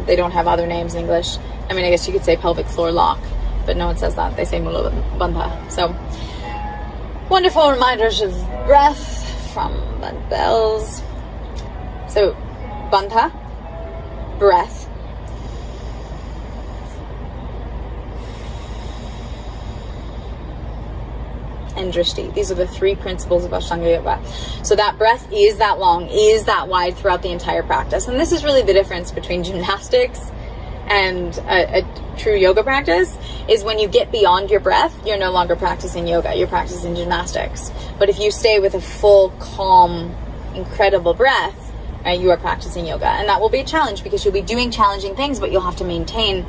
[SPEAKER 1] They don't have other names in English. I mean, I guess you could say pelvic floor lock, but no one says that. They say Mula Bandha. So, wonderful reminders of breath from the bells. So, Bandha, breath. And drishti. These are the three principles of Ashtanga Yoga. So that breath is that long, is that wide throughout the entire practice. And this is really the difference between gymnastics and a true yoga practice, is when you get beyond your breath, you're no longer practicing yoga, you're practicing gymnastics. But if you stay with a full, calm, incredible breath, right, you are practicing yoga. And that will be a challenge, because you'll be doing challenging things, but you'll have to maintain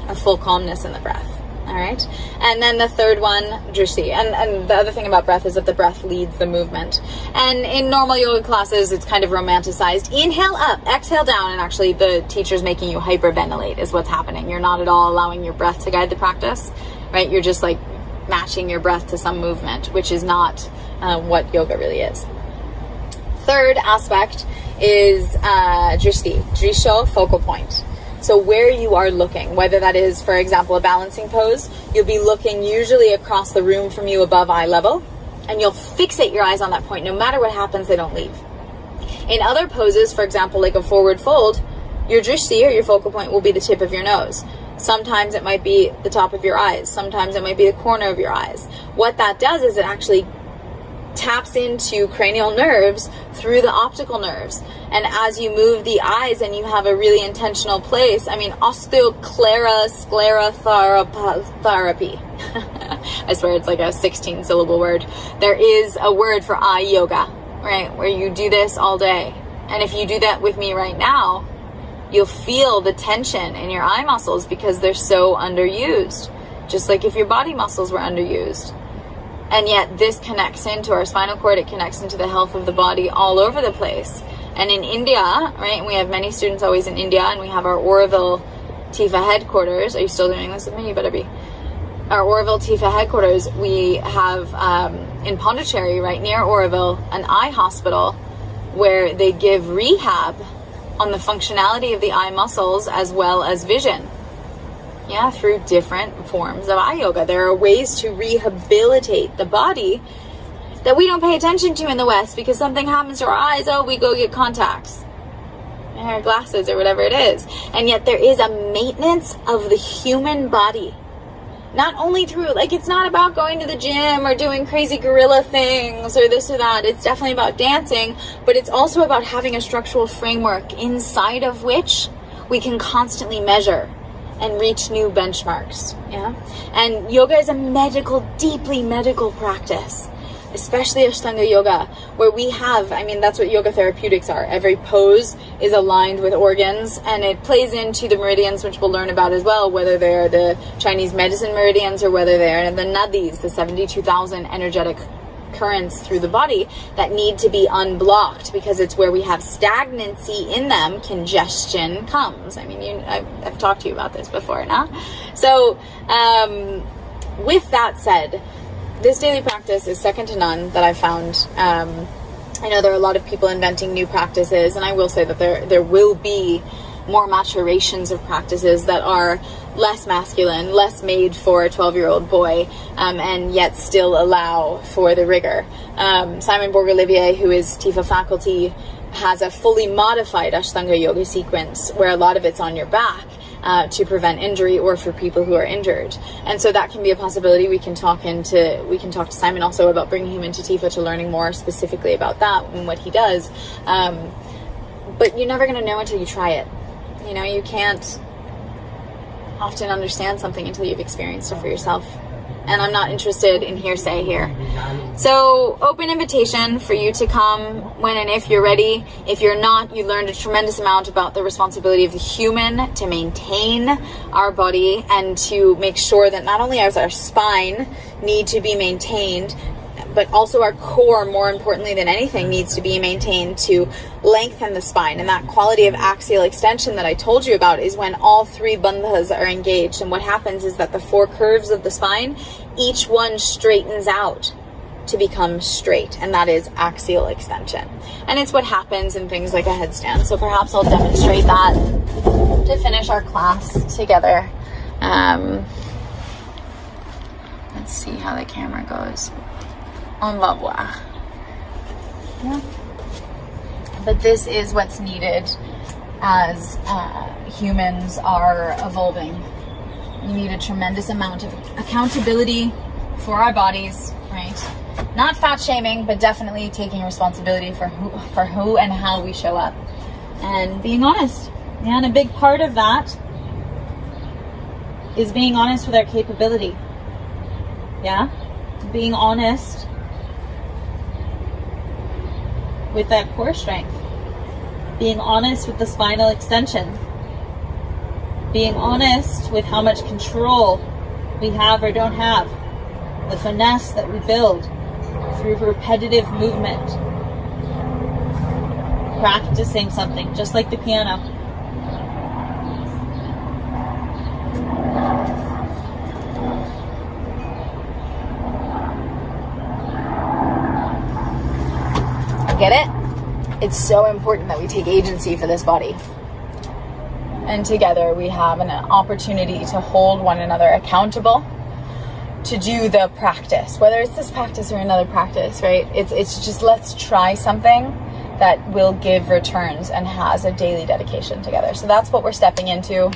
[SPEAKER 1] a full calmness in the breath. All right. And then the third one, drishti. And the other thing about breath is that the breath leads the movement. And in normal yoga classes, it's kind of romanticized. Inhale up, exhale down. And actually the teacher's making you hyperventilate is what's happening. You're not at all allowing your breath to guide the practice, right? You're just like matching your breath to some movement, which is not what yoga really is. Third aspect is drishti, drisho, focal point. So where you are looking, whether that is, for example, a balancing pose, you'll be looking usually across the room from you above eye level, and you'll fixate your eyes on that point. No matter what happens, they don't leave. In other poses, for example, like a forward fold, your drishti, or your focal point, will be the tip of your nose. Sometimes it might be the top of your eyes. Sometimes it might be the corner of your eyes. What that does is it actually taps into cranial nerves through the optical nerves. And as you move the eyes and you have a really intentional place, I mean, osteosclerotherapy. I swear it's like a 16-syllable word. There is a word for eye yoga, right? Where you do this all day. And if you do that with me right now, you'll feel the tension in your eye muscles because they're so underused. Just like if your body muscles were underused. And yet this connects into our spinal cord, it connects into the health of the body all over the place. And in India, right, and we have many students always in India, and we have our Oroville TIFA headquarters. Are you still doing this with me? You better be. Our Oroville TIFA headquarters, we have in Pondicherry, right near Oroville, an eye hospital where they give rehab on the functionality of the eye muscles as well as vision. Yeah, through different forms of eye yoga. There are ways to rehabilitate the body that we don't pay attention to in the West because something happens to our eyes. Oh, we go get contacts or glasses or whatever it is. And yet there is a maintenance of the human body. Not only through, like, it's not about going to the gym or doing crazy gorilla things or this or that. It's definitely about dancing, but it's also about having a structural framework inside of which we can constantly measure and reach new benchmarks. Yeah. And yoga is a medical, deeply medical practice, especially Ashtanga yoga, where we have, I mean, that's what yoga therapeutics are. Every pose is aligned with organs, and it plays into the meridians, which we'll learn about as well, whether they're the Chinese medicine meridians or whether they're the nadis, the 72,000 energetic currents through the body that need to be unblocked, because it's where we have stagnancy in them, congestion comes. I mean, I've talked to you about this before, no? So, with that said, this daily practice is second to none that I found. I know there are a lot of people inventing new practices, and I will say that there will be more maturations of practices that are less masculine, less made for a 12-year-old boy, and yet still allow for the rigor. Simon Borg-Olivier, who is TIFA faculty, has a fully modified Ashtanga yoga sequence where a lot of it's on your back, to prevent injury or for people who are injured. And so that can be a possibility. We can talk to Simon also about bringing him into TIFA to learning more specifically about that and what he does. But you're never going to know until you try it. You know, you can't often understand something until you've experienced it for yourself. And I'm not interested in hearsay here. So, open invitation for you to come when and if you're ready. If you're not, you learned a tremendous amount about the responsibility of the human to maintain our body and to make sure that not only does our spine need to be maintained, but also our core, more importantly than anything, needs to be maintained to lengthen the spine. And that quality of axial extension that I told you about is when all three bandhas are engaged. And what happens is that the four curves of the spine, each one straightens out to become straight, and that is axial extension. And it's what happens in things like a headstand. So perhaps I'll demonstrate that to finish our class together. Let's see how the camera goes. On va voir. Yeah. But this is what's needed as humans are evolving. We need a tremendous amount of accountability for our bodies, right? Not fat shaming, but definitely taking responsibility for who and how we show up, and being honest. And a big part of that is being honest with our capability. Yeah, being honest with that core strength, being honest with the spinal extension, being honest with how much control we have or don't have, the finesse that we build through repetitive movement, practicing something just like the piano. Get it? It's so important that we take agency for this body. And together we have an opportunity to hold one another accountable to do the practice, whether it's this practice or another practice, right? It's just, let's try something that will give returns and has a daily dedication together. So that's what we're stepping into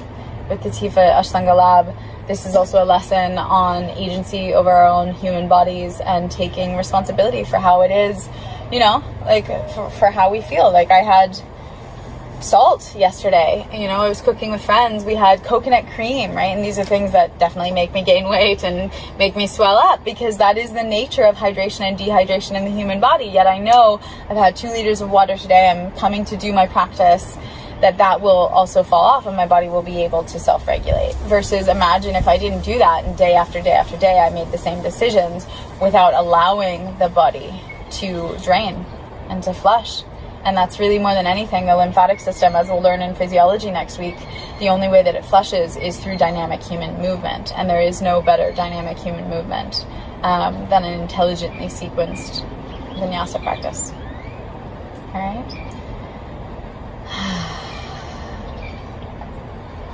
[SPEAKER 1] with the TIFA Ashtanga Lab. This is also a lesson on agency over our own human bodies and taking responsibility for how it is, you know, like for how we feel. Like I had salt yesterday, you know, I was cooking with friends, we had coconut cream, right? And these are things that definitely make me gain weight and make me swell up, because that is the nature of hydration and dehydration in the human body. Yet I know I've had 2 liters of water today, I'm coming to do my practice, that will also fall off and my body will be able to self-regulate. Versus imagine if I didn't do that and day after day after day I made the same decisions without allowing the body to drain and to flush. And that's really, more than anything, the lymphatic system, as we'll learn in physiology next week, the only way that it flushes is through dynamic human movement. And there is no better dynamic human movement than an intelligently sequenced Vinyasa practice. All right?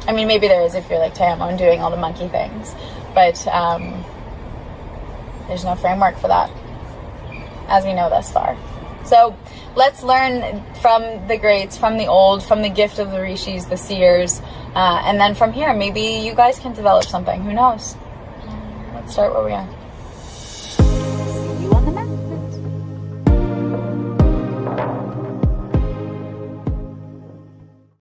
[SPEAKER 1] I mean, maybe there is if you're like Tayamo and doing all the monkey things, but there's no framework for that, as we know thus far. So let's learn from the greats, from the old, from the gift of the rishis, the seers, and then from here, maybe you guys can develop something. Who knows? Let's start where we are.